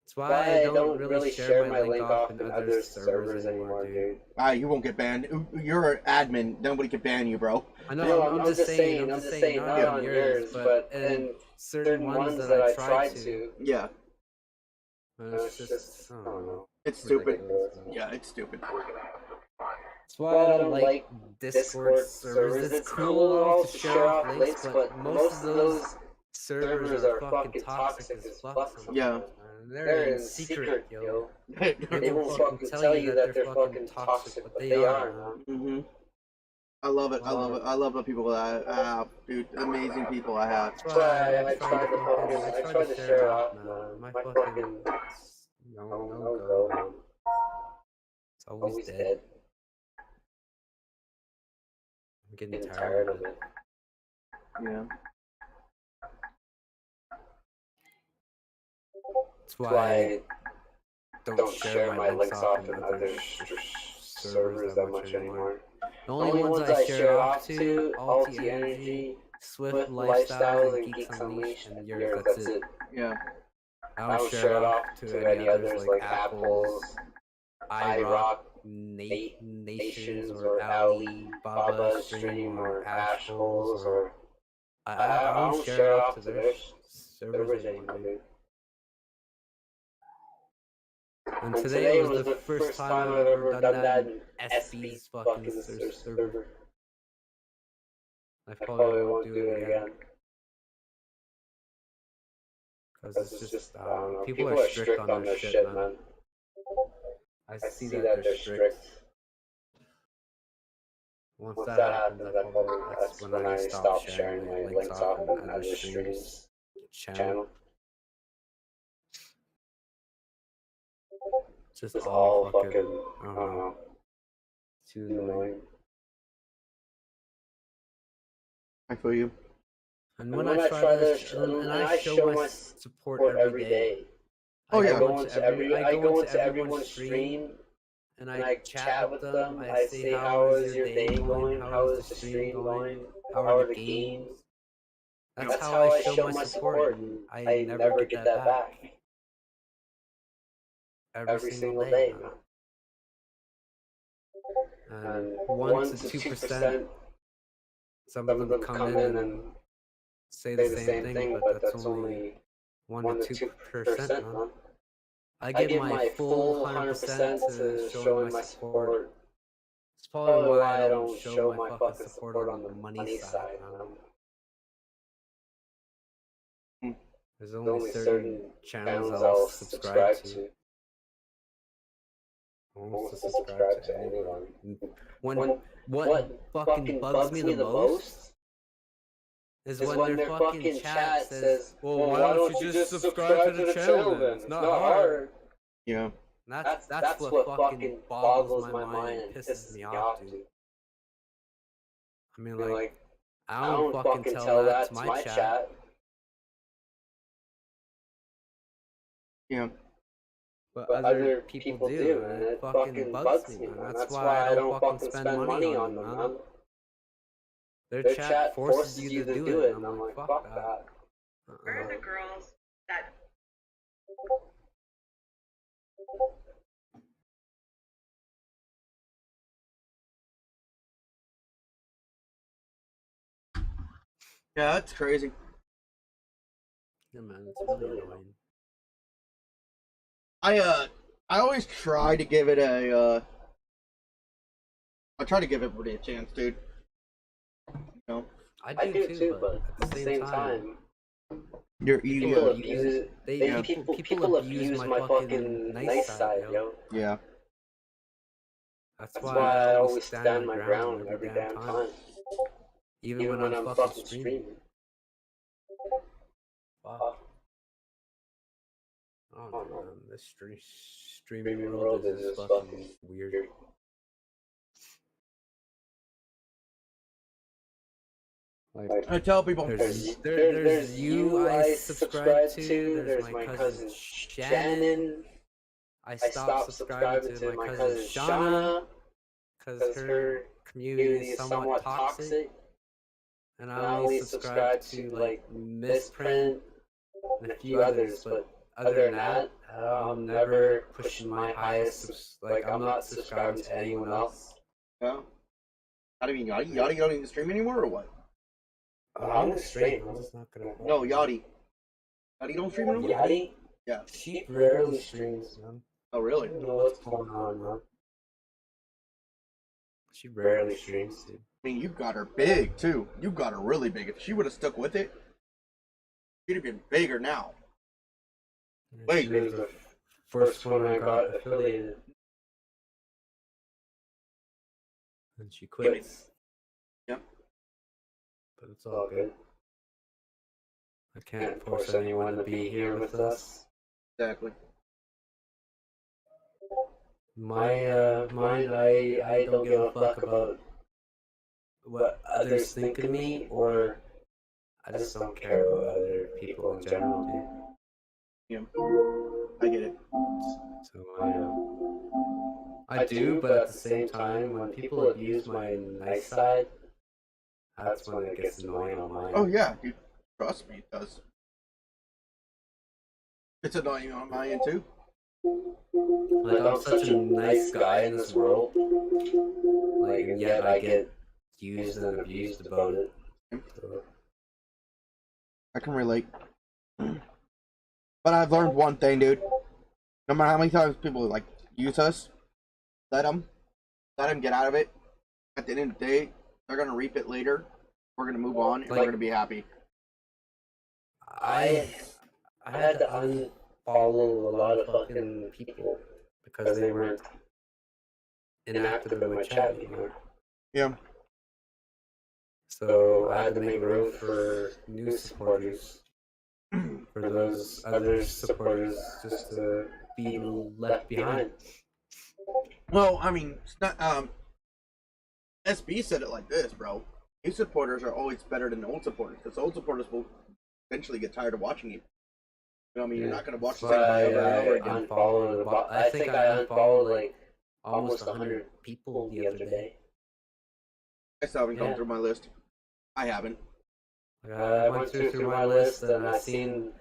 That's why I don't really share my link off in other servers anymore, dude. You won't get banned. You're an admin. Nobody can ban you, bro. I know. I'm just saying. Not on yours, but in certain ones that I try to. Yeah. It's just, I don't know. It's stupid. Yeah, it's stupid. That's why I don't like Discord servers. It's cool to share off links, but most of those servers are fucking toxic as fuck. Yeah. They're in secret, yo. They won't fucking tell you that they're fucking toxic, but they are, man. I love it. I love it. I love the people that I have, dude. Amazing people I have. That's why I tried to share it off, man. My fucking no, man. It's always dead. I'm getting tired of it. Yeah. That's why I don't share my links off in other servers that much anymore. The only ones I share off to, Alti Energy, Swift Lifestyle, and Geeks Unleashed, and yours, that's it. Yeah. I don't share it off to any others like Apples, iRock, Nations, or Ali, Baba Stream, or Ashholes, or... I don't share it off to their servers anymore, dude. And today was the first time I've ever done that in SB's fucking server. I probably won't do it again. Because it's just, I don't know, people are strict on their shit, man. I see that they're strict. Once that happens, that's when I stop sharing my links off in other streams channel. Just all fucking, I don't know, too annoying. I feel you. And when I try this, and I show my support every day. Oh yeah. I go into everyone's stream, and I chat with them. I say, how is your day going? How is the stream going? How are the games? That's how I show my support, and I never get that back. Every single day, man. And 1 to 2%, some of them come in and say the same thing, but that's only 1 to 2%, man. I give my full 100% to showing my support. It's probably why I don't show my fucking support on the money side, man. There's only certain channels I'll subscribe to. I won't subscribe to anyone. What fucking bugs me the most is when their fucking chat says, well, why don't you just subscribe to the channel then? It's not hard. Yeah. That's what fucking boggles my mind and pisses me off, dude. I mean, like, I don't fucking tell that to my chat. Yeah. But other people do, and it fucking bugs me, man. That's why I don't fucking spend money on them, man. Their chat forces you to do it, and I'm like, fuck that. Where are the girls that... Yeah, that's crazy. Yeah, man, it's really annoying. I always try to give it a, I try to give everybody a chance, dude. You know? I do too, but at the same time, people abuse my fucking nice side, yo. Yeah. That's why I always stand my ground every damn time. Even when I'm fucking streaming. Fuck. I don't know, man. This streaming world is just fucking weird. Like, I tell people, there's you I subscribe to. There's my cousin Shannon. I stopped subscribing to my cousin Shauna because her community is somewhat toxic. And I only subscribe to like Misprint and a few others, but other than that, I'm never pushing my highest. Like, I'm not subscribing to anyone else. yeah. How do you mean Yachty? Yachty don't even stream anymore or what? I'm gonna stream. I'm just not gonna. No, Yachty. Yachty don't stream anymore? Yachty? Yeah. She rarely streams, man. Oh, really? I don't know what's going on, man. She rarely streams, dude. I mean, you got her big, too. You got her really big. If she would have stuck with it, she'd have been bigger now. Wait. She was the first one I got affiliated. And she quits. Yep. But it's all good. I can't force anyone to be here with us. Exactly. Mine, I don't give a fuck about what others think of me, or I just don't care about other people in general, dude. Yeah. I get it. So I do, but at the same time, when people abuse my nice side, that's when it gets annoying on mine. Oh, yeah, dude. Trust me, it does. It's annoying on my end, too. Like, I'm such a nice guy in this world, like, and yet I get used and abused about it. So. I can relate. But I've learned one thing, dude. No matter how many times people, like, use us, let them get out of it. At the end of the day, they're going to reap it later. We're going to move on, and Like, we're going to be happy. I had to unfollow a lot of fucking people because they weren't inactive in my chat anymore. Yeah. So I had to make room for new supporters, for those other supporters just to be left behind. Well, I mean, it's not, SB said it like this, bro. New supporters are always better than old supporters, because old supporters will eventually get tired of watching you. You know what I mean? You're not going to watch the same thing over and over again. I think I unfollowed like almost 100 people the other day. I still haven't gone through my list. I haven't. I went through my list and I seen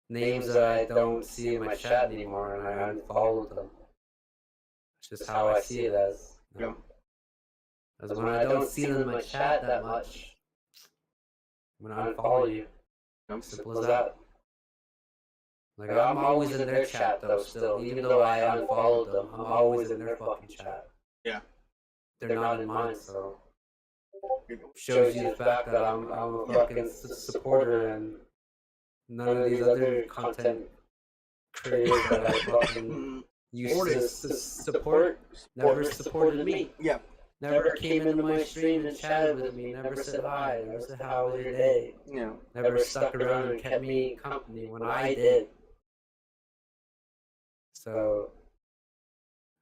names that I don't see in my chat anymore, and I unfollowed them. It's just how I see it as. You know? Because when I don't see them in my chat that much, when I unfollow you, simple as that. Like, I'm always in their chat though still, even though I unfollowed them, I'm always in their fucking chat. Yeah. They're not in mine, so shows you the fact that I'm a fucking supporter, and none of these other content creators that I fucking used to support never supported me. Yeah. Never came into my stream and chatted with me, never said hi, never said how was your day. Yeah. Never stuck around and kept me company when I did. So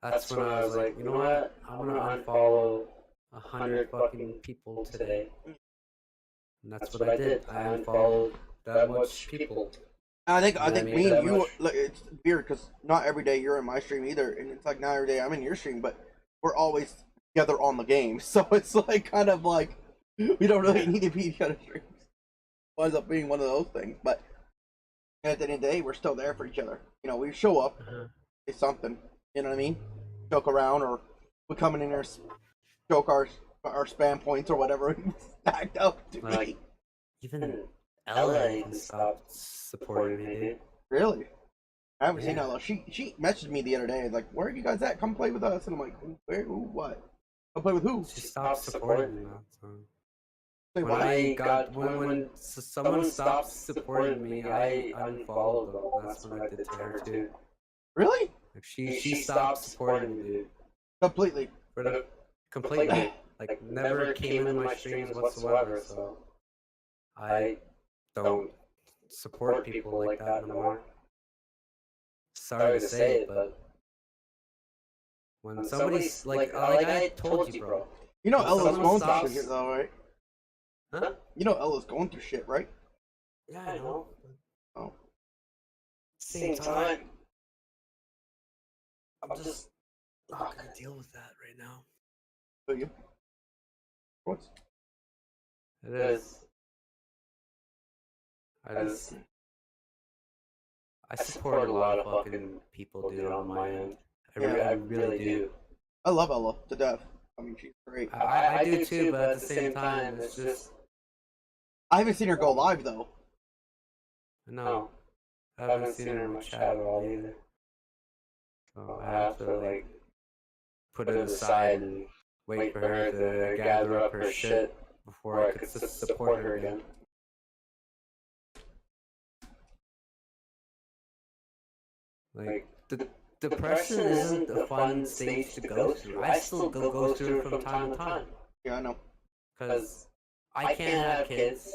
that's when I was like, you know what? I'm gonna unfollow 100 fucking people today. And that's what I did. I unfollowed that much people. I think me and you, much. like, it's weird because not every day you're in my stream either, and it's like not every day I'm in your stream, but we're always together on the game, so it's like kind of like we don't really need to be each other's streams. Winds up being one of those things, but at the end of the day, we're still there for each other. You know, we show up, say something, you know what I mean? Joke around, or we come in there, joke our spam points or whatever, stacked up to Like, me. even Ella even stopped supporting me, dude. Really? I haven't seen Ella. She messaged me the other day, like, "Where are you guys at? Come play with us." And I'm like, "Where? Who? What? Come play with who?" She stopped supporting me, man. So. Say, When someone stopped supporting me, I unfollowed them. That's what I did to her too. Really? Like, she stopped supporting me, dude. Completely. Completely. Like, never came in my streams whatsoever. So I don't support people like that no more. sorry to say it, but when somebody's like I told you, bro. You know When Ella's someone going through stops- shit here, though, right? Huh? You know Ella's going through shit, right? Yeah, I know. Oh. Same time, I'm just not gonna deal with that right now. So you? What's? It is. I support a lot of fucking people, dude, on my end. I really do. I love Ella to death. I mean, she's great. I do too, but at the same time, it's just I haven't seen her go live though. no. I haven't seen her much at all either. So I have to like put it aside and wait for her to gather up her shit before I could support her again. Like the depression isn't a fun stage to go through. I still go through it from time to time. Yeah, I know. Because I can't have kids,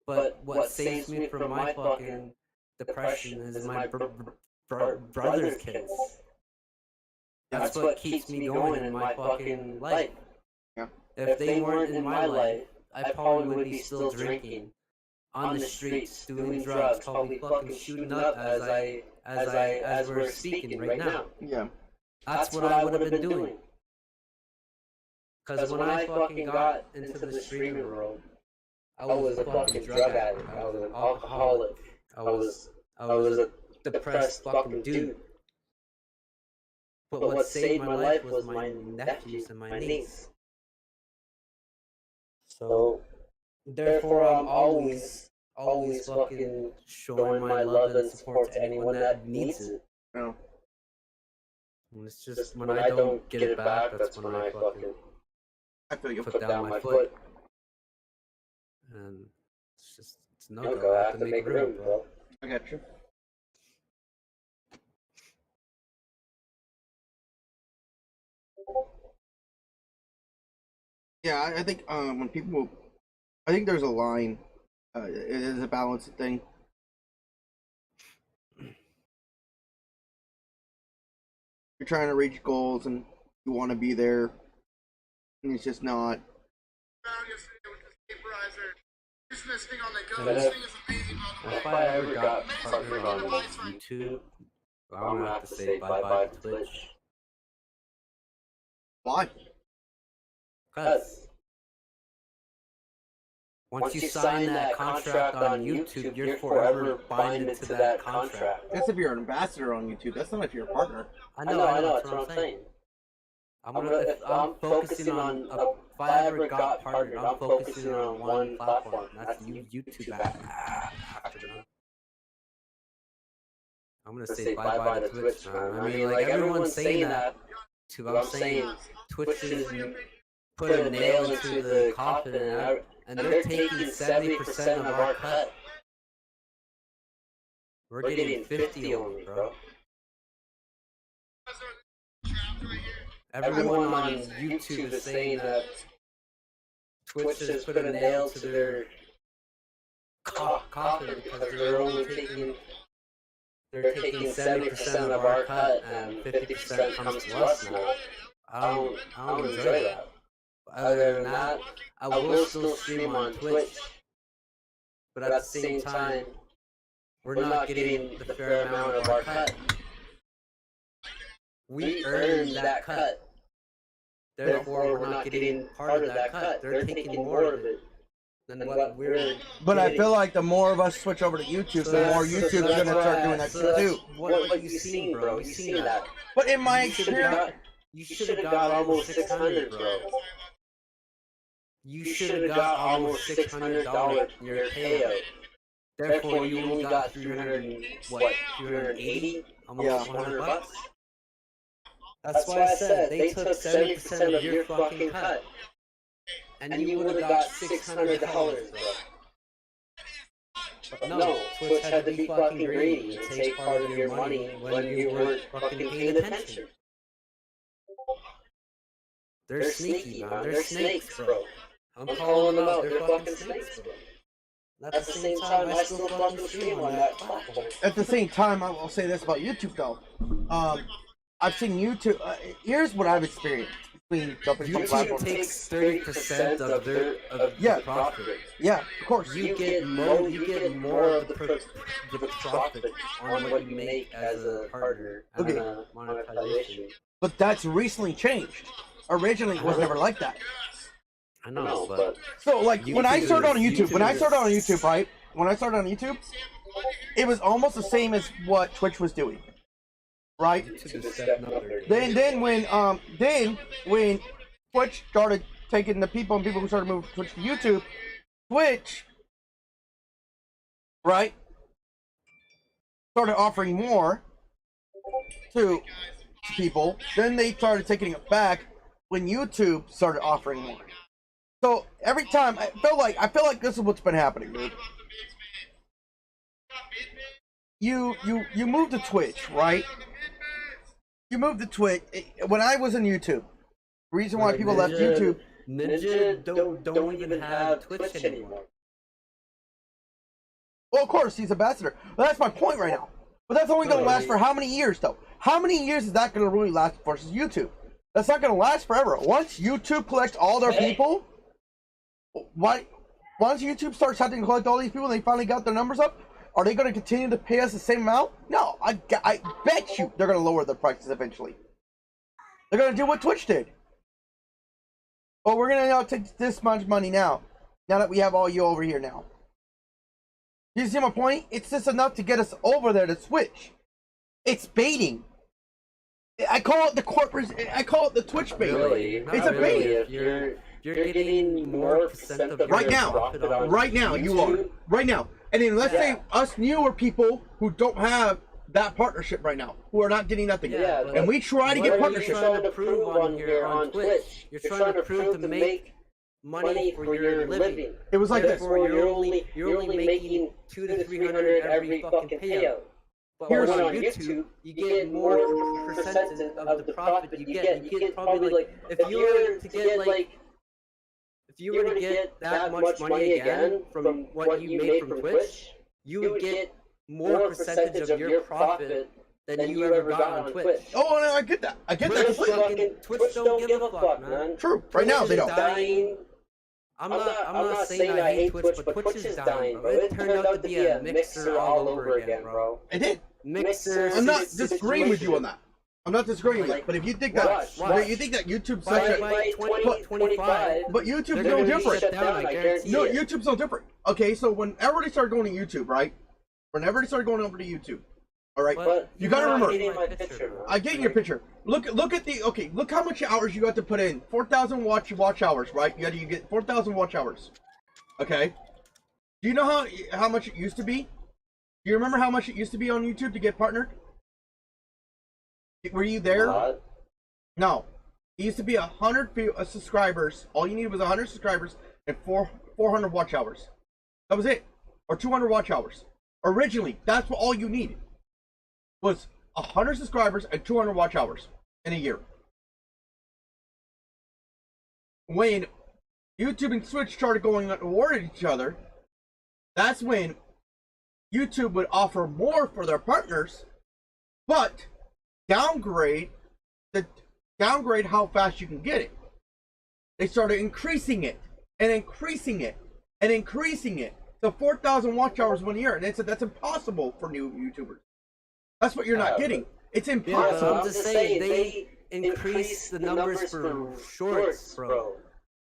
but what saves me from my fucking depression is my brother's kids. That's what keeps me going in my fucking life. Yeah. If they weren't in my life, I probably would be still drinking, on the streets, doing drugs, probably fucking shooting up as we're speaking right now. Yeah. That's what I would have been doing. Because when I fucking got into the streaming world, I was a fucking drug addict. I was an alcoholic. I was a depressed fucking dude. But what saved my life was my nephews and my niece. So, therefore, I'm always fucking showing my love and support to anyone that needs it. No. And it's just when I don't get it back, that's when I fucking I feel you. put down my foot. And it's no go. I have to make room, bro. I got you. Yeah, I think when people, I think there's a line. It is a balancing thing. You're trying to reach goals and you want to be there, and it's just not. And if I ever got partnered on YouTube, I'm gonna have to say bye-bye to Twitch. Why? Because once you sign that contract on YouTube, you're forever binded to that contract. That's if you're an ambassador on YouTube. That's not if you're a partner. I know, that's what I'm saying. If I'm focusing on, if I ever got partnered, I'm focusing on one platform, and that's YouTube after that. I'm gonna say bye-bye to Twitch, man. I mean, like, everyone's saying that, too. I'm saying Twitch is put a nail into the coffin, and they're taking 70% of our cut. We're getting 50 only, bro. Everyone on YouTube is saying that Twitch has put a nail to their coffin because they're only taking 70% of our cut and 50% comes to us now. I don't enjoy that. Other than that, I will still stream on Twitch, but at the same time, we're not getting the fair amount of our cut. We earned that cut. Therefore, we're not getting part of that cut. They're taking more of it than what we're But I getting. feel like the more of us switch over to YouTube, the more YouTube's gonna start doing that shit too. What you seen, bro? You seen that? But in my You should experience, have got almost 600, bro. You should have got almost $600 in your payout. Therefore, you only got 380, almost Yeah. $100. That's why I said they took 70% of your fucking cut, and you would have got $600, bro. But no, Twitch had to be fucking greedy and take part of your money when you weren't fucking paying attention. They're sneaky, man. They're snakes, bro. I'm calling them out. They're fucking snakes, bro. At the same time, I still fucking stream on that platform. At the same time, I will say this about YouTube though. I've seen YouTube. Here's what I've experienced between different YouTube platforms. takes 30% of their Yeah. profit. Yeah, of course. You get more of the profit on what you make as a partner. Okay. And monetization. But that's recently changed. Originally, it was never like that. I know, but So, like, when I started on YouTube, right? When I started on YouTube, it was almost the same as what Twitch was doing, right? YouTube is stepping up their game. Then when Twitch started taking the people and people who started moving Twitch to YouTube, Twitch, right, started offering more to people. Then they started taking it back when YouTube started offering more. So every time I feel like this is what's been happening, dude. You move to Twitch, right? You moved to Twitch. When I was in YouTube, the reason why people left YouTube. Ninja don't even have Twitch anymore. Well, of course, he's ambassador. But that's my point right now. But that's only going to last for how many years, though? How many years is that going to really last versus YouTube? That's not going to last forever. Once YouTube collects all their people, once YouTube starts having to collect all these people and they finally got their numbers up, are they going to continue to pay us the same amount? No, I bet you they're going to lower their prices eventually. They're going to do what Twitch did. Well, we're going to take this much money now that we have all you over here now. You see my point? It's just enough to get us over there to switch. It's baiting. I call it the corporate. I call it the Twitch bait. Really? It's a bait. If you're getting more percent of Right your now, profit on right now, you are. YouTube. Right now. And then let's say us newer people who don't have that partnership right now, who are not getting nothing. Yeah, and we try to what get are you partnership. trying to prove on here on Twitch? You're trying to prove to make money for your living. It was like this. Therefore, you're only making 200 to 300 every fucking payout. But Here's- on YouTube, you get more percentage of the profit you get. You get probably like if you were to get that much money again from what you made from Twitch, you would get more percentage of your profit than you ever got on Twitch. Oh, no, I get that. I get that completely. Twitch don't give a fuck, man. True. Right now, they don't. Dying. I'm not saying I hate Twitch, but Twitch is dying, bro. It turned out to be a mixer all over again, bro. It did. Mixer. I'm not disagreeing with you on that. I'm not disagreeing with that. But if you think that, Watch. you think that YouTube's such a, By 2025, but YouTube's they're no gonna be different. shut down, I guarantee No, it. YouTube's no different. Okay, so when everybody started going to YouTube, right? When everybody started going over to YouTube, all right. But You gotta you're not remember. getting my picture, bro. I get your picture. Look at the Look how much hours you got to put in. 4,000 watch hours, right? You get 4,000 watch hours. Okay. Do you know how much it used to be? Do you remember how much it used to be on YouTube to get partnered? Were you there? What? No. It used to be 100 subscribers. All you needed was 100 subscribers and 400 watch hours. That was it. Or 200 watch hours. Originally, that's what all you needed. Was 100 subscribers and 200 watch hours in a year. When YouTube and Twitch started going toward each other, that's when YouTube would offer more for their partners, but downgrade how fast you can get it. They started increasing it and increasing it and increasing it to 4,000 watch hours 1 year, and they said that's impossible for new YouTubers. That's what you're not getting. It's Yeah, but impossible. I'm just saying they increase the numbers for shorts, bro.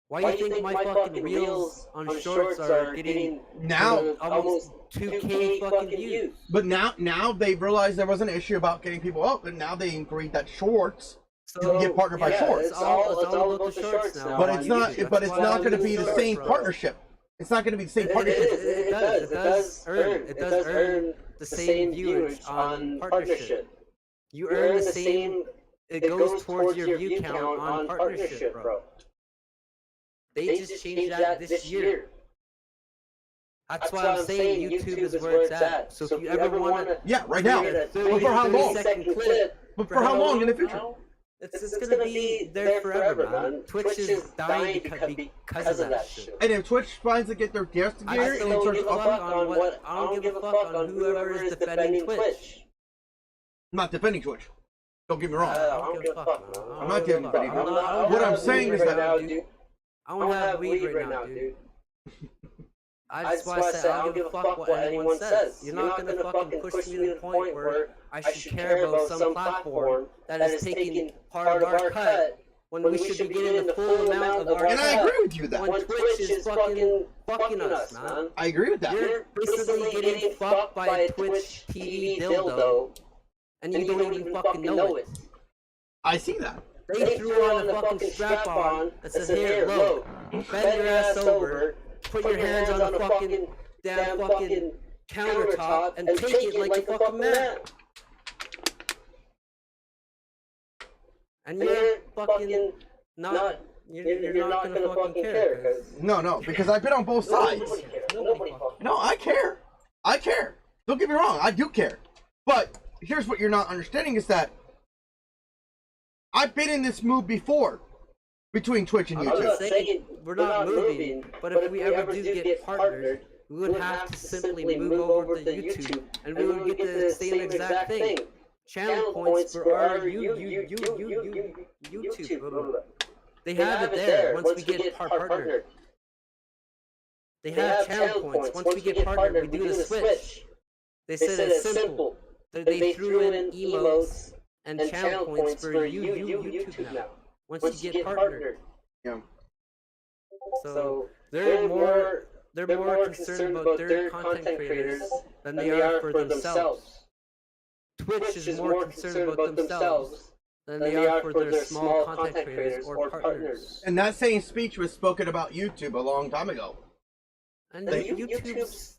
Why do you think my fucking reels on shorts are getting Now, almost 2K fucking views? but now they've realized there was an issue about getting people up, and now they agreed that shorts you can get partnered by shorts. It's all about the shorts now. But on it's not. YouTube. But That's it's why not I'm going to be using the shorts, same bro. partnership. It's not going to be the same It partnership. does earn the same viewage on partnership. You earn the same. It goes towards your view count on partnership, bro. They just changed that this year. That's why I'm saying YouTube is where it's at. So if you ever want to Yeah, right now. But for how long? Second clip, But for how long in the future? It's gonna be there forever, man. Twitch is dying because of that shit. And if Twitch finds to get their guests I gear and don't starts give a upping, fuck on what. I don't give a fuck on whoever is defending Twitch. I'm not defending Twitch. Don't get me wrong. I don't give a fuck, man. I'm not defending Twitch. What I'm saying is that I don't have weed right now, dude. That's why I said I don't give a fuck what anyone says. You're not gonna fucking push me to the point where I should care about some platform that is taking part of our cut when we should be getting the full amount of our cut. And I agree with you with that. When Twitch is fucking us, man. I agree with that. You're basically getting fucked by a Twitch TV dildo, and you don't even fucking know it. I see that. They threw on a fucking strap on that says, here, look, bend your ass over, put your hands on the fucking damn fucking countertop, and take it like a fucking man. And you're fucking not, you're not gonna fucking care. No, because I've been on both sides. No, I care. I care. Don't get me wrong, I do care. But here's what you're not understanding is that I've been in this move before between Twitch and I'm YouTube. not saying we're not moving, but if we ever do get partnered, we would have to simply move over to YouTube, and we would get the same exact thing. Channel points for our YouTube. They have it there once we get partnered. They have channel points. Once we get partnered, we do the switch. They said it's simple. They threw in emotes and channel points for YouTube now. Once you get partnered. Yeah. So they're more concerned about their content creators than they are for themselves. Twitch is more concerned about themselves than they are for their small content creators or partners. And that same speech was spoken about YouTube a long time ago. And YouTube is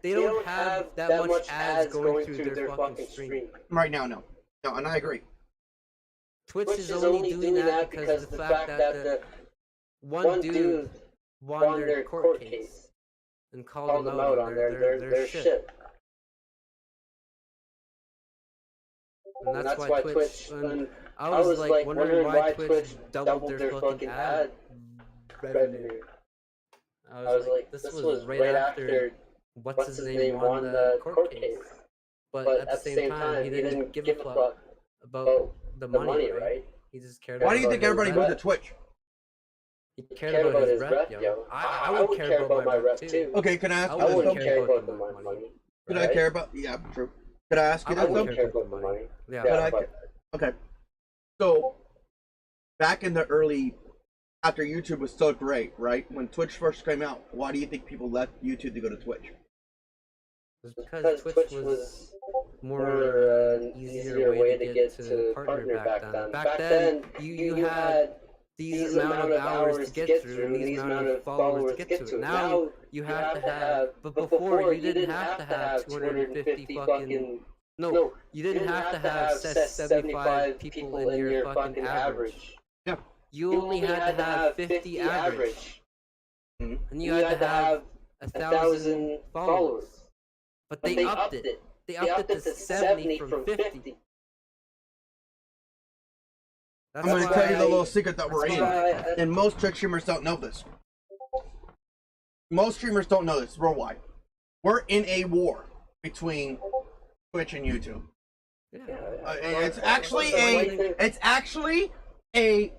they don't have that much ads going through their fucking stream. Right now, no, and I agree. Twitch is only doing that because of the fact that the one dude won their court case and called them out on their shit. And that's why Twitch, and I was like wondering why Twitch doubled their fucking ad revenue. I was like, this was right after what's his name won the court case. But at the same time, he didn't give a fuck about the money, right? He just cared about. Why do you think everybody moved to Twitch? He cared about his rep, yo. I would care about my rep too. Okay, can I ask I you this? wouldn't though? care about the money. Could I care about? Yeah, true. Could I ask you I this? wouldn't though? care about the money. Yeah, Could I? Okay. So, back in the early, after YouTube was so great, right? When Twitch first came out, why do you think people left YouTube to go to Twitch? It's because Twitch was more easier way to get to partner back then. Back then, you had these amount of hours to get through, and these amount of followers to get to it. Now you have to have, but before you didn't have to have 250 fucking. No, you didn't have to have 75 people in your fucking average. Yeah. You only had to have 50 average, and you had to have 1,000 followers. But they upped it. They upped it to 70 from 50. I'm going to tell you the little secret that we're in. And most Twitch streamers don't know this. Most streamers don't know this worldwide. We're in a war between Twitch and YouTube. It's actually a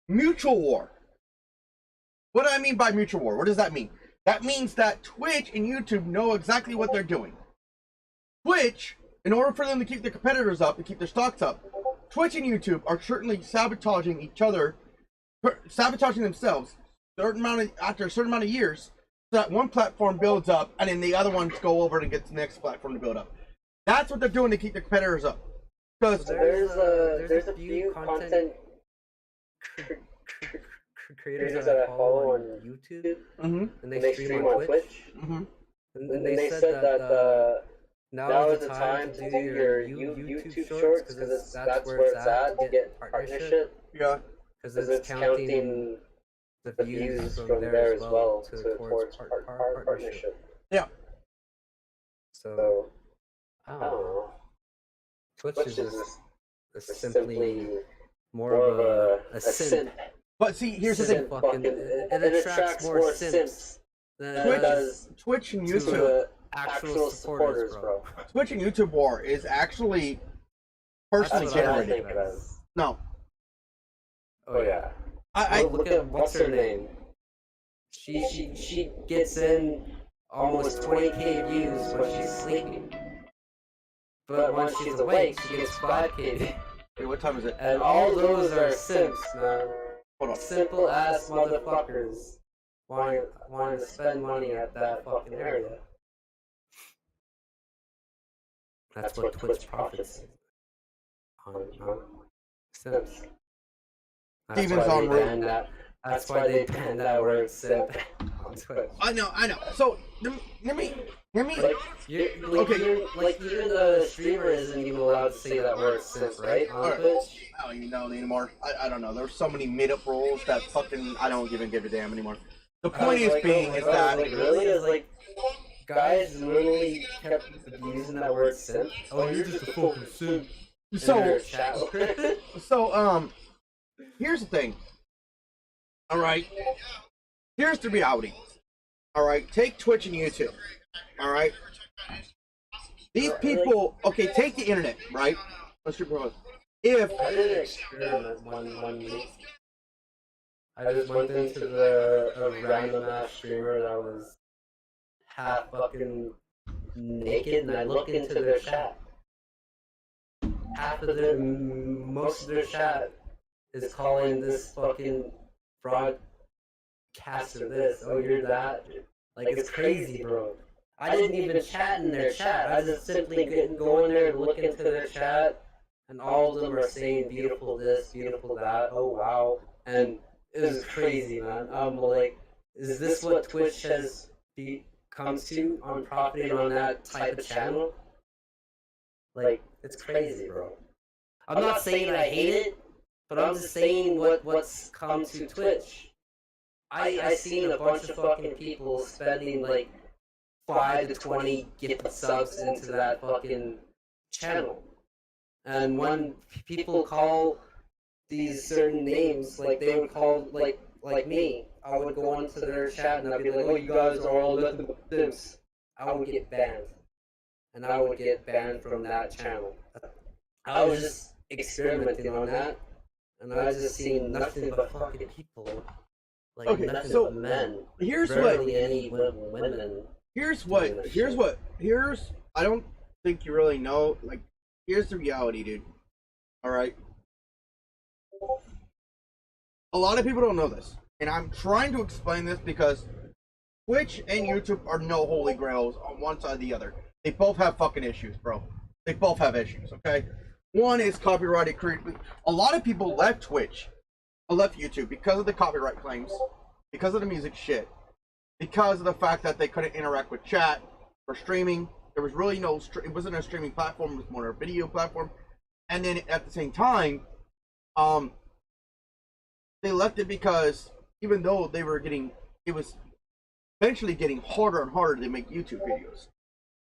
mutual war. What do I mean by mutual war? What does that mean? That means that Twitch and YouTube know exactly what they're doing. Twitch, in order for them to keep their competitors up, to keep their stocks up, Twitch and YouTube are certainly sabotaging each other, sabotaging themselves after a certain amount of years, so that one platform builds up and then the other ones go over and get the next platform to build up. That's what they're doing to keep their competitors up. Because there's a few content creators that I follow on YouTube, and they stream on Twitch. And they said that now is the time to do your YouTube shorts because that's where it's at to get partnership. Yeah. Because it's counting the views from there as well towards partnership. Yeah. So I don't know. Twitch is simply more of a simp. But see, here's the thing. Fucking, it attracts more simps than it does Twitch and to YouTube. actual supporters, bro. Twitch and YouTube war is actually personally That's what I generated. think it is. No. Oh yeah. I Look at what's her name. She gets in almost 20K views when she's sleeping. But when she's awake, she gets 5K. Wait, what time is it? And all those are simps, man. Hold on. Simple ass motherfuckers wanting to spend money at that fucking area. That's what Twitch profits on simps. That's why they banned that word simp on Twitch. I know. So let me. Okay. Even the streamer isn't even allowed to say that word simp, right? On Twitch? I don't even know anymore. I don't know. There's so many made-up rules that fucking I don't even give a damn anymore. The point is that really is like guys literally kept using that word simp. Oh, you're just a fucking simp. so here's the thing. All right. Here's the reality. All right. Take Twitch and YouTube. All right. These people. Okay. Take the internet. Right. Let's propose. If I did an experiment one week. I just went into a random ass streamer that was half fucking naked, and I looked into their chat. Most of their chat is calling this fucking broadcaster this. Oh, you're that. Like, it's crazy, bro. I didn't even chat in their chat. I just simply go in there and look into their chat, and all of them are saying beautiful this, beautiful that. Oh wow, and it was crazy, man. Like, is this what Twitch has come to on profiting on that type of channel? Like, it's crazy, bro. I'm not saying I hate it, but I'm just saying what's come to Twitch. I seen a bunch of fucking people spending like 5 to 20 gifted subs into that fucking channel. And when people call these certain names, like they would call like me, I would go into their chat and I'd be like, oh, you guys are all nothing but simps. I would get banned. And I would get banned from that channel. I was just experimenting on that, and I was just seeing nothing but fucking people. Like, okay, nothing so but men. here's Barely any women. Here's I don't think you really know. Like, here's the reality, dude. All right. A lot of people don't know this, and I'm trying to explain this because Twitch and YouTube are no holy grails on one side or the other. They both have fucking issues, bro. They both have issues, okay? One is copyrighted. A lot of people left Twitch, left YouTube because of the copyright claims, because of the music shit, because of the fact that they couldn't interact with chat or streaming. There was really no, it wasn't a streaming platform, it was more a video platform. And then at the same time, they left it because even though they were getting, it was eventually getting harder and harder to make YouTube videos.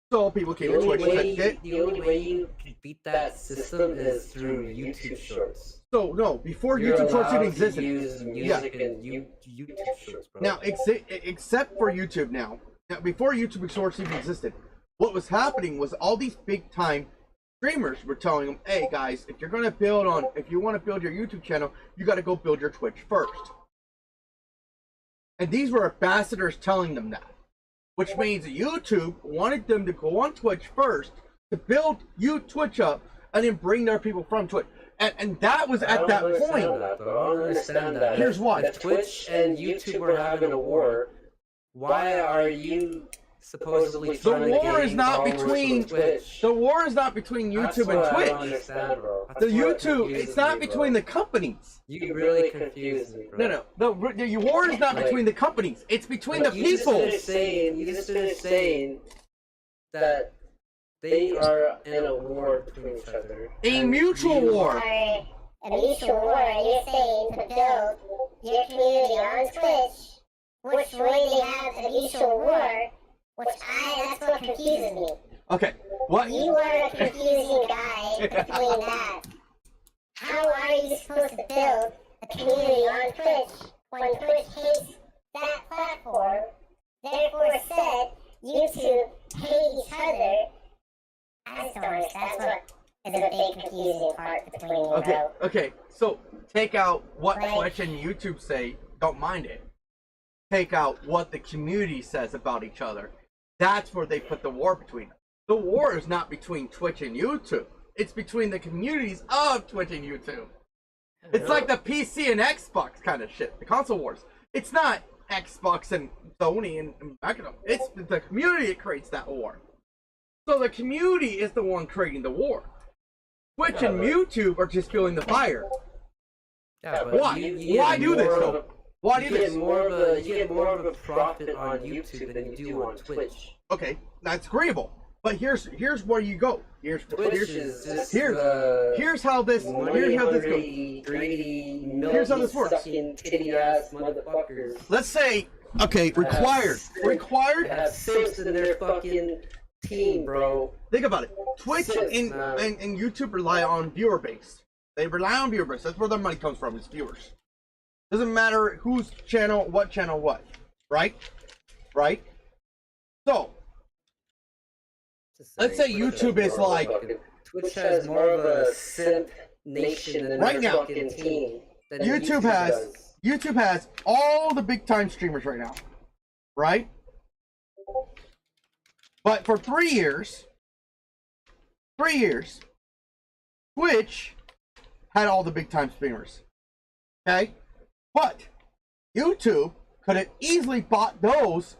So people came to Twitch and said, the only way you can beat that system is through YouTube Shorts. So no, before YouTube Shorts even existed. Use music and YouTube Shorts, bro. Now, except for YouTube now, before YouTube Shorts even existed, what was happening was all these big time streamers were telling them, hey guys, if you want to build your YouTube channel, you got to go build your Twitch first. And these were ambassadors telling them that. Which means YouTube wanted them to go on Twitch first to build Twitch up and then bring their people from Twitch. And that was at that point. I don't understand that. Here's why. If Twitch and YouTube are having a war, why are you supposedly trying to gain followers from Twitch? The war is not between YouTube and Twitch. I don't understand, bro. It's not between the companies. You really confused me, bro. No. The war is not between the companies. It's between the people. You just finished saying that they are in a war between each other. A mutual war. A mutual war, and you're saying to build your community on Twitch, which way they have a mutual war, that's what confuses me. Okay, what? You are a confusing guy between that. how are you supposed to build a community on Twitch when Twitch hates that platform? Therefore said, YouTube hate each other. I just don't understand. That's what is a big confusing part between you, bro. Okay, so take out what Like- Twitch and YouTube say, don't mind it. Take out what the community says about each other. That's where they put the war between them. The war is not between Twitch and YouTube. It's between the communities of Twitch and YouTube. It's like the PC and Xbox kind of shit, the console wars. It's not Xbox and Sony and Microsoft. It's the community that creates that war. So the community is the one creating the war. Twitch and YouTube are just fueling the fire. Yeah, but Why? Why do this though? Why do You this? get more of a profit on YouTube than you do on Twitch. Okay, that's agreeable. But here's where you go. Twitch is just Here's how this goes. greedy, Here's how this works. sucking titty ass motherfuckers. Let's say, okay, required. They have simps in their fucking team, bro. Think about it. Twitch Yes, and man. YouTube rely on viewer base. They rely on viewer base. That's where their money comes from, is viewers. Doesn't matter whose channel, what. Right? Right? So, let's say YouTube is like, Twitch has more of a simp nation than Right their now, fucking team. than YouTube has all the big time streamers right now. Right? But for 3 years, Twitch had all the big time streamers. Okay? But YouTube could have easily bought those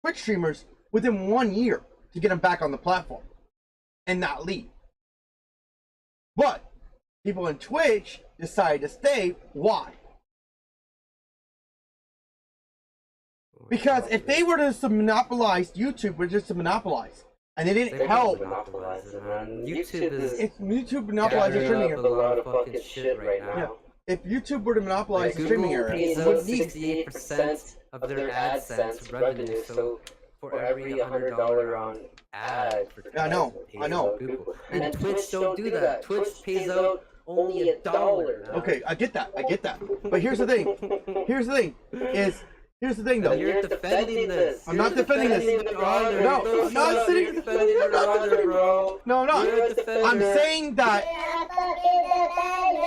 Twitch streamers within 1 year to get them back on the platform and not leave. But people in Twitch decided to stay. Why? Because if they were to monopolize, YouTube were just to monopolize, and they didn't help. YouTube is If YouTube monopolized the gathering streaming up a area, lot of fucking shit right now. Yeah. If YouTube were to monopolize the streaming Google area, pays it out would need 68% of their AdSense revenue. So for every $100 on ad, I know. Google. And Twitch don't do that. Twitch pays out only $1. Okay, I get that. But here's the thing. Here's the thing though. You're defending this. I'm not defending this. No, I'm not sitting. defending it either, bro. No, I'm not. You're a defender. I'm saying that You're a fucking defender!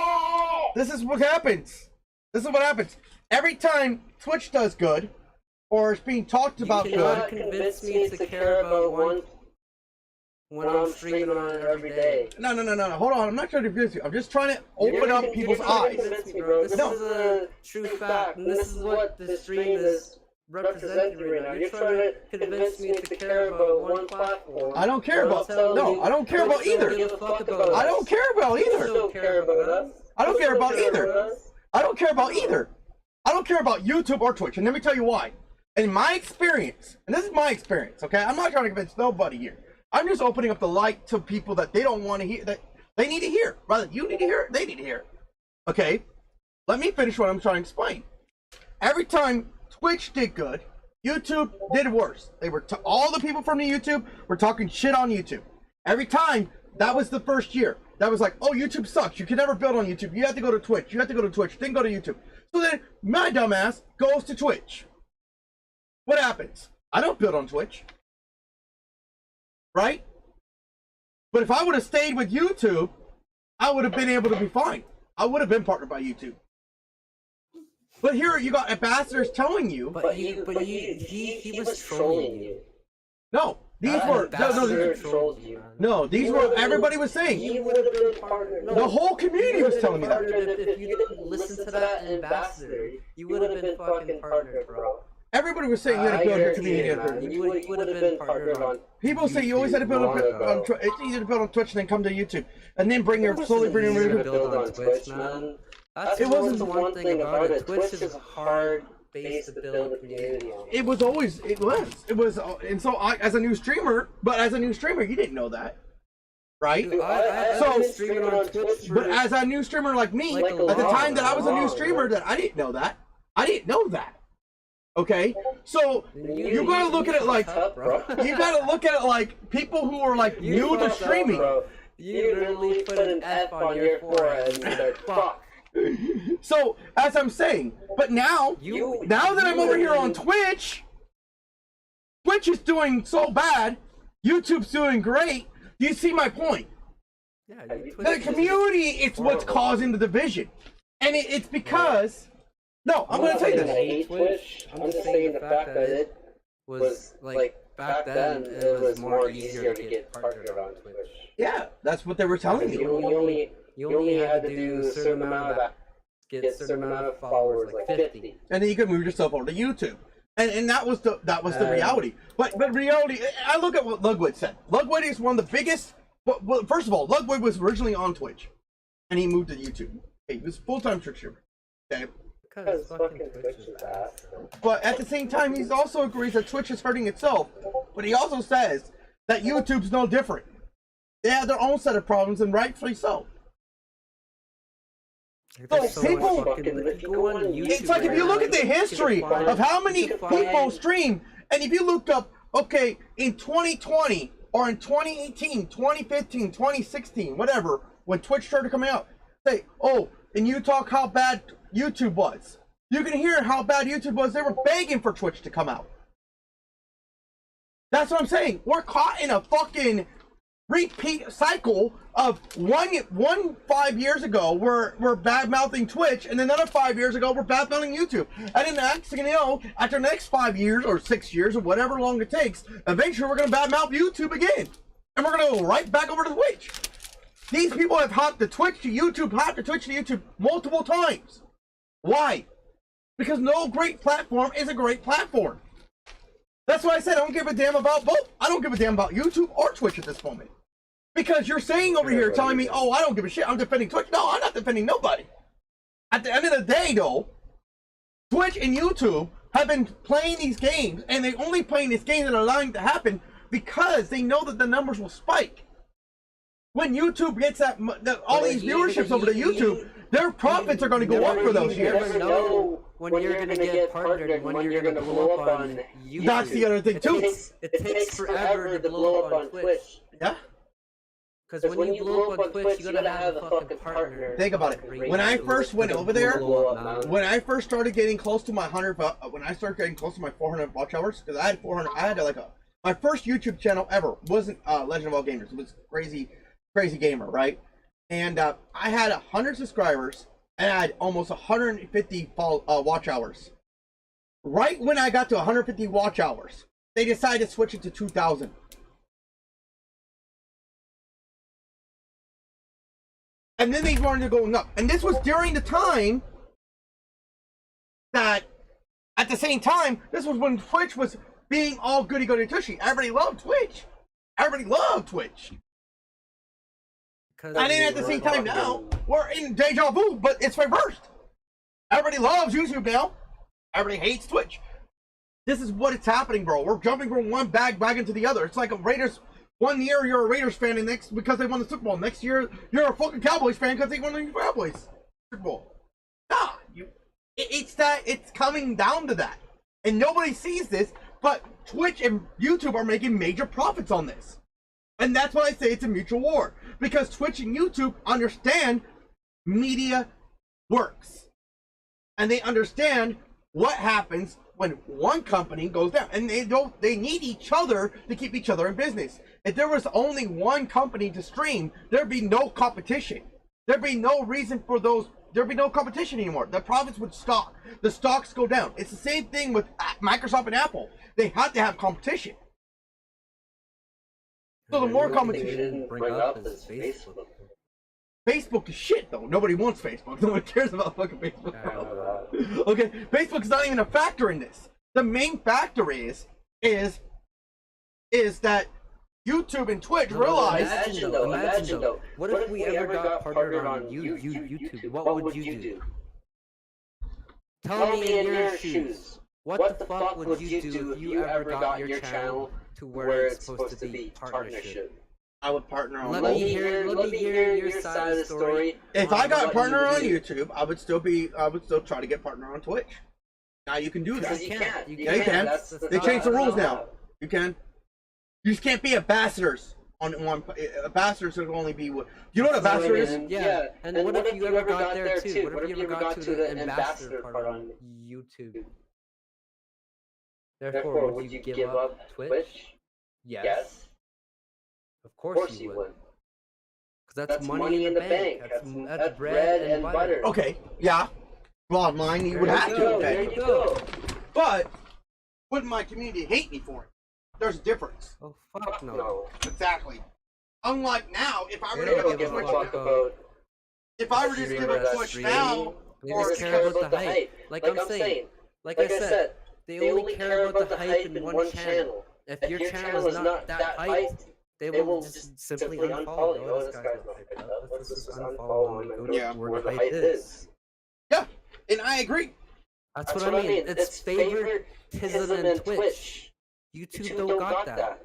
this is what happens. Every time Twitch does good, or it's being talked about You cannot good. convince me to care about one when I'm streaming on it every day. No. Hold on. I'm not trying to confuse you. I'm just trying to open up people's eyes. This No. is a true fact, and this is what the stream is representing right now. You're trying to convince me to care about one platform. I don't care about. I'll tell No, you, I don't care about Twitch don't either. give a fuck about I us. don't care about Twitch either. don't care about us. I don't care about Twitch don't either. us. I don't care about either. I don't care about YouTube or Twitch, and let me tell you why. In my experience, and this is my experience, okay? I'm not trying to convince nobody here. I'm just opening up the light to people that they don't want to hear, that they need to hear. Rather, you need to hear it, they need to hear it. Okay? Let me finish what I'm trying to explain. Every time Twitch did good, YouTube did worse. They were all the people from the YouTube were talking shit on YouTube. Every time, that was the first year. That was like, oh, YouTube sucks. You can never build on YouTube. You have to go to Twitch. You have to go to Twitch. Then go to YouTube. So then, my dumbass goes to Twitch. What happens? I don't build on Twitch. Right? But if I would have stayed with YouTube, I would have been able to be fine. I would have been partnered by YouTube. But here you got ambassadors telling you. But he was trolling you. No, these were trolled you. no, these were everybody was saying. You would have been partnered. No, The whole community was telling me that. If you didn't listen to that ambassador, you would have been fucking partnered, bro. Everybody was saying you had to build your community. You would have been partnered on. People say you always had to build on Twitch. It's easy to build on Twitch and then come to YouTube, and then slowly bring Easier to your. build on Twitch, man. That's It wasn't the one thing about it. Twitch is a hard base to build a community on. It was, and so as a new streamer, you didn't know that, right? Dude, I've So- been streaming on Twitch for But as a new streamer like me, Like a at the long, time that I was a new long, streamer, right? that I didn't know that. Okay, so you gotta look at it like bro. you gotta look at it like people who are like new to streaming. You literally put an F on your forehead and said, fuck. So, as I'm saying, but now that I'm over here on Twitch, Twitch is doing so bad, YouTube's doing great. Do you see my point? Yeah, The community, it's what's causing the division. And it's because... No, I'm going to tell you I this. hate Twitch. I'm just saying the fact that it was, like, back then, it was more easier to get partnered on Twitch. Yeah, that's what they were telling me. You only had to do a certain amount of get a certain amount of followers, like 50. And then you could move yourself over to YouTube. And that was the reality. But reality, I look at what Ludwig said. Ludwig is one of the biggest... Well, first of all, Ludwig was originally on Twitch. And he moved to YouTube. He was full-time Twitch streamer. Okay? Because fucking Twitch is ass. But at the same time, he also agrees that Twitch is hurting itself. But he also says that YouTube's no different. They have their own set of problems, and rightfully so. So people, it's like if you look at the history of how many people stream, and if you look up, okay, in 2020 or in 2018, 2015, 2016, whatever, when Twitch started coming out, say, oh, and you talk how bad YouTube was. You can hear how bad YouTube was. They were begging for Twitch to come out. That's what I'm saying. We're caught in a fucking repeat cycle of one 5 years ago we're bad mouthing Twitch, and another 5 years ago we're bad mouthing YouTube, and then the next thing you know, after the next 5 years or 6 years or whatever long it takes, eventually we're gonna bad mouth YouTube again, and we're gonna go right back over to Twitch. These people have hopped the Twitch to YouTube, hopped the Twitch to YouTube multiple times. Why? Because no great platform is a great platform. That's why I said I don't give a damn about both. I don't give a damn about YouTube or Twitch at this moment. Because you're saying over here, telling me, oh, I don't give a shit, I'm defending Twitch. No, I'm not defending nobody. At the end of the day, though, Twitch and YouTube have been playing these games, and they're only playing these games that are allowing it to happen because they know that the numbers will spike. When YouTube gets all these viewerships over to YouTube, their profits are going to go up for those years. You never know when you're going to get partnered and when you're going to blow up on YouTube. That's the other thing, too. It takes forever to blow up on Twitch. Yeah. Because when you blow up on Twitch, you gotta have a fucking partner. Think about it. When I first went over there, when I first started getting close to my 100, when I started getting close to my 400 watch hours, because I had 400, I had like my first YouTube channel ever wasn't Legend of All Gamers. It was Crazy Gamer, right? And I had 100 subscribers, and I had almost 150 watch hours. Right when I got to 150 watch hours, they decided to switch it to 2,000. And then they wanted to go up. And this was during the time that, at the same time, this was when Twitch was being all goody-goody tushy. Everybody loved Twitch. Everybody loved Twitch. And then at the same time now, we're in deja vu, but it's reversed. Everybody loves YouTube now. Everybody hates Twitch. This is what it's happening, bro. We're jumping from one bag into the other. It's like a Raiders. 1 year you're a Raiders fan, and next because they won the Super Bowl. Next year you're a fucking Cowboys fan because they won the Cowboys Super Bowl. Nah, it's coming down to that, and nobody sees this. But Twitch and YouTube are making major profits on this, and that's why I say it's a mutual war, because Twitch and YouTube understand media works, and they understand what happens when one company goes down, and they need each other to keep each other in business. If there was only one company to stream, there'd be no competition. There'd be no reason for there'd be no competition anymore. The profits would stop. The stocks go down. It's the same thing with Microsoft and Apple. They have to have competition. So the more competition, Bring up is Facebook. Facebook is shit though. Nobody wants Facebook. Nobody cares about fucking Facebook. Okay, Facebook's not even a factor in this. The main factor is that YouTube and Twitch realize. Imagine though. What if we ever got partnered on YouTube? What would you do? Tell me in your shoes. What the fuck would you do if you ever got your channel to where it's supposed to be partnership? I would partner on. Let me hear your side of the story. If I got a partner on YouTube, I would still try to get partner on Twitch. Now you can do that. You can't. Yeah, you can. They changed the rules now. You can. You just can't be ambassadors on one. Ambassadors would only be what you know what ambassador is. Yeah. And what if you ever got there too? What if you ever got to the ambassador part on YouTube? Therefore, would you give up Twitch? Yes. Of course you would. Because that's money in the bank. That's bread and butter. Okay, yeah. Bottom line, you would have to. There you go. But wouldn't my community hate me for it? There's a difference. Oh fuck no. Exactly. Unlike now, if I were They to don't give give a a fuck about. if I were to just give a Twitch now, They or just care about the hype. Like I'm saying. Like I said, they only care about the hype in one channel. If your channel is not that hyped, they will just simply unfollow you. Oh, this guy's not hyped up. Let's just unfollow him and go to where the hype is. yeah, and I agree. That's what I mean. It's favoritism in Twitch. YouTube don't got that.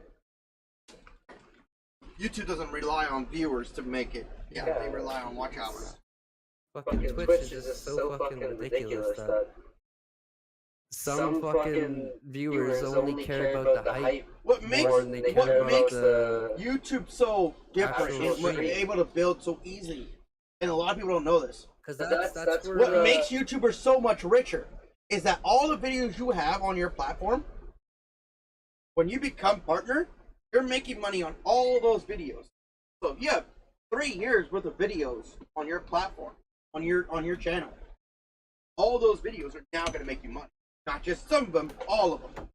YouTube doesn't rely on viewers to make it. Yeah, they rely on watch hours. Fucking Twitch is just so fucking ridiculous that some fucking viewers only care about the hype What makes more than they care about the YouTube so different actual is what stream. you're able to build so easily, and a lot of people don't know this. Because that's where What makes YouTubers so much richer is that all the videos you have on your platform, when you become partner, you're making money on all those videos. So if you have 3 years worth of videos on your platform, on your channel, all those videos are now going to make you money. Not just some of them, all of them.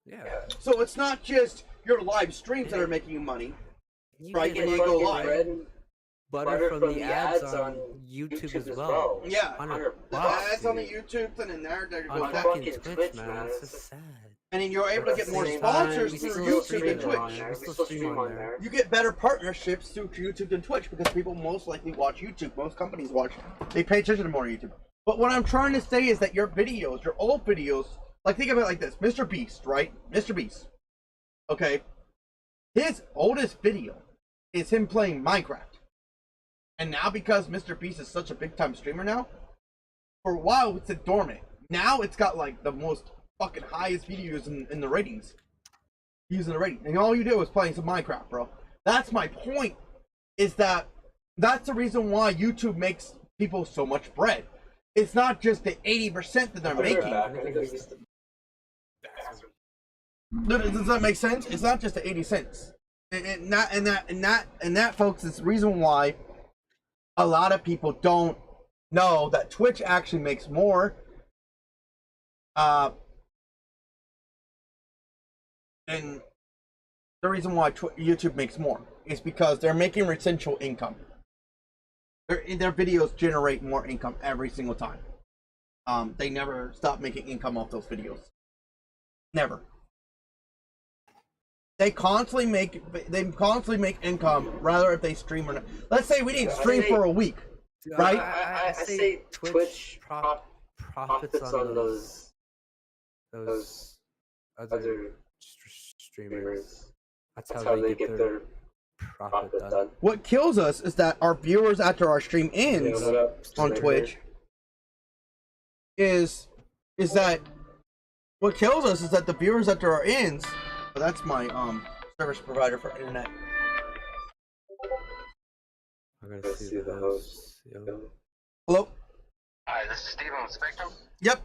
yeah. So it's not just your live streams that are making you money. Right, and you go live. bread and butter from the ads on YouTube as well. Yeah. $100 The ads on the YouTube and in there, they're on going fucking Twitch, man. It's just sad. and then you're able to get more Same sponsors time, through we still YouTube stream and it on Twitch. there. We still stream on there. You get better partnerships through YouTube and Twitch because people most likely watch YouTube. Most companies watch. They pay attention to more YouTube. But what I'm trying to say is that your videos, your old videos, like think of it like this: Mr. Beast, right? Mr. Beast. Okay. His oldest video is him playing Minecraft. And now because Mr. Beast is such a big time streamer now, for a while it's dormant. Now it's got like the most fucking highest videos in the ratings. Using the rating. And all you do is playing some Minecraft, bro. That's my point. Is that that's the reason why YouTube makes people so much bread. It's not just the 80% that they're making. Does that make sense? It's not just the 80 cents. And that, folks, is the reason why a lot of people don't know that Twitch actually makes more. And the reason why YouTube makes more is because they're making residual income. Their videos generate more income every single time. They never stop making income off those videos. Never. They constantly make income, rather if they stream or not. Let's say we didn't stream for a week, right? I say Twitch profits on those other streamers. That's how they get their profit done. What kills us is that our viewers after our stream ends on Twitch is that what kills us is that the viewers after our ends. But that's my service provider for internet. I gotta see the host. Hello. Hi, this is Steven with Spectrum. Yep.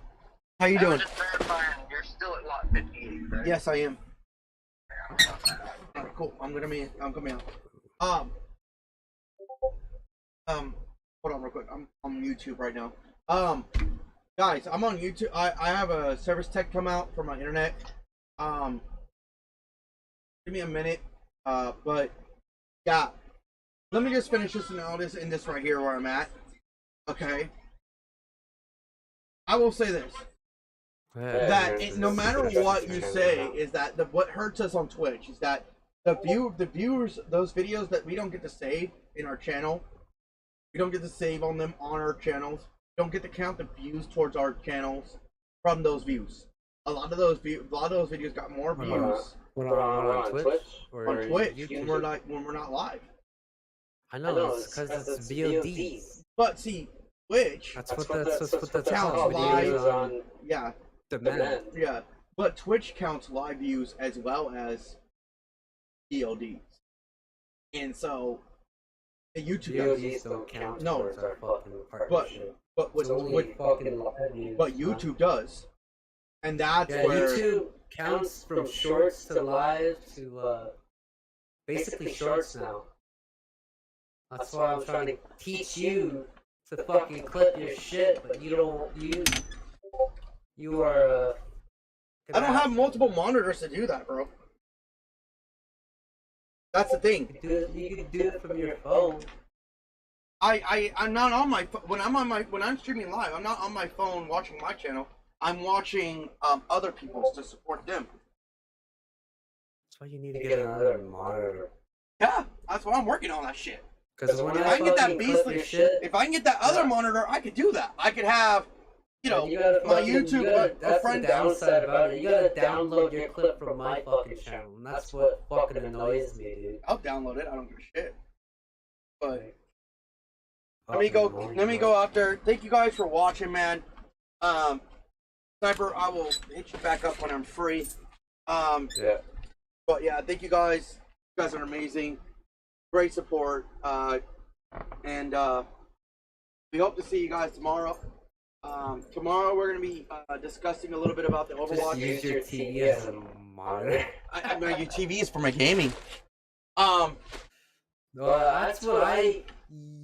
How you doing? Just verifying you're still at lot 58, right? Yes, I am. Alright, cool. I'm coming out. Hold on real quick. I'm on YouTube right now. Guys, I'm on YouTube. I have a service tech come out for my internet. Give me a minute. But yeah. Let me just finish this analysis in this right here where I'm at. Okay. I will say this. That no matter what you say, is that what hurts us on Twitch is that the viewers, those videos that we don't get to save in our channel, we don't get to save on them on our channels. We don't get to count the views towards our channels from those views. A lot of those videos got more views on Twitch? Or on Twitch YouTube? when we're not live. I know, it's because it's VOD. But see, Twitch. That's what counts live on. Yeah. Demand. Yeah, but Twitch counts live views as well as VODs. And so, YouTube VODs don't count No. towards our fucking partnership. but It's only fucking live views. but YouTube does, and that's Yeah, where YouTube counts from shorts to live to basically shorts now. That's why I'm trying to teach you to fucking clip your shit, but you don't. You are. I don't have multiple monitors to do that, bro. That's the thing. You can do it from your phone. I'm not on my when I'm streaming live. I'm not on my phone watching my channel. I'm watching other people's to support them. That's why you need to get another monitor. Yeah, that's why I'm working on that shit. Because when If I I can get that fucking beastly clip your shit, If I can get that other monitor, I could do that. I could have, you know, gotta my fucking- YouTube. you gotta- a that's friend the downside about it. You gotta download your clip from my fucking channel, and that's what fucking annoys me, dude. I'll download it. I don't give a shit. But Fucking annoying, let me bro. go out there. Thank you guys for watching, man. Sniper, I will hit you back up when I'm free. Yeah. But yeah, thank you guys. You guys are amazing. Great support. And we hope to see you guys tomorrow. Tomorrow we're gonna be discussing a little bit about the Just Overwatch. use your TV as a monitor. I mean, your TV is for my gaming. Well, that's what I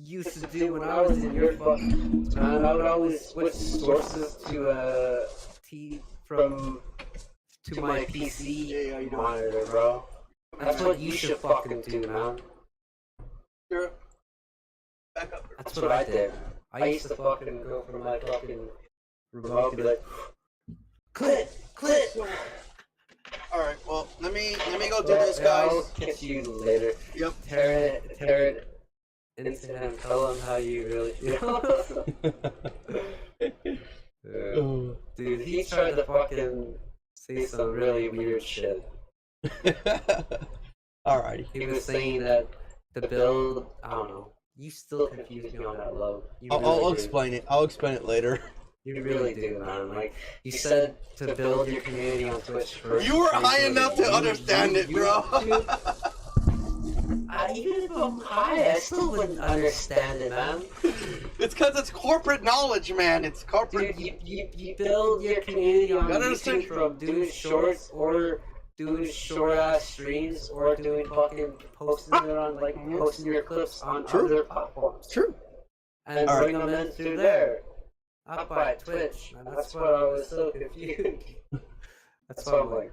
used to do when I was in your fucking. I would always switch sources to from to my PC Yeah, how you doing? monitor, bro. That's what you should fucking do, man. Sure. Back up. That's what I did. I used to fucking go from my fucking remote and be like, click. All right. Well, let me go do this, Yeah, I'll guys. catch you later. Yep. Tear it into him. Tell him how you really feel. Yeah. Dude, he tried to fucking say some really weird shit. Alrighty. He was saying that the build, I don't know. You still confuse me on that low. You really I'll do. explain it. I'll explain it later. You really do, man. Like, you said to build your community on Twitch first. You were high enough to understand it, bro. Even if I'm high, I still wouldn't understand it, man. It's because it's corporate knowledge, man. It's corporate. Dude, you build your community on Gotta YouTube understand- from doing shorts or doing short ass streams or doing fucking posting it on like posting your clips on True. other platforms True. and Alright. bring them in through there. Up by Twitch, and that's why I was so confused. That's why I'm like,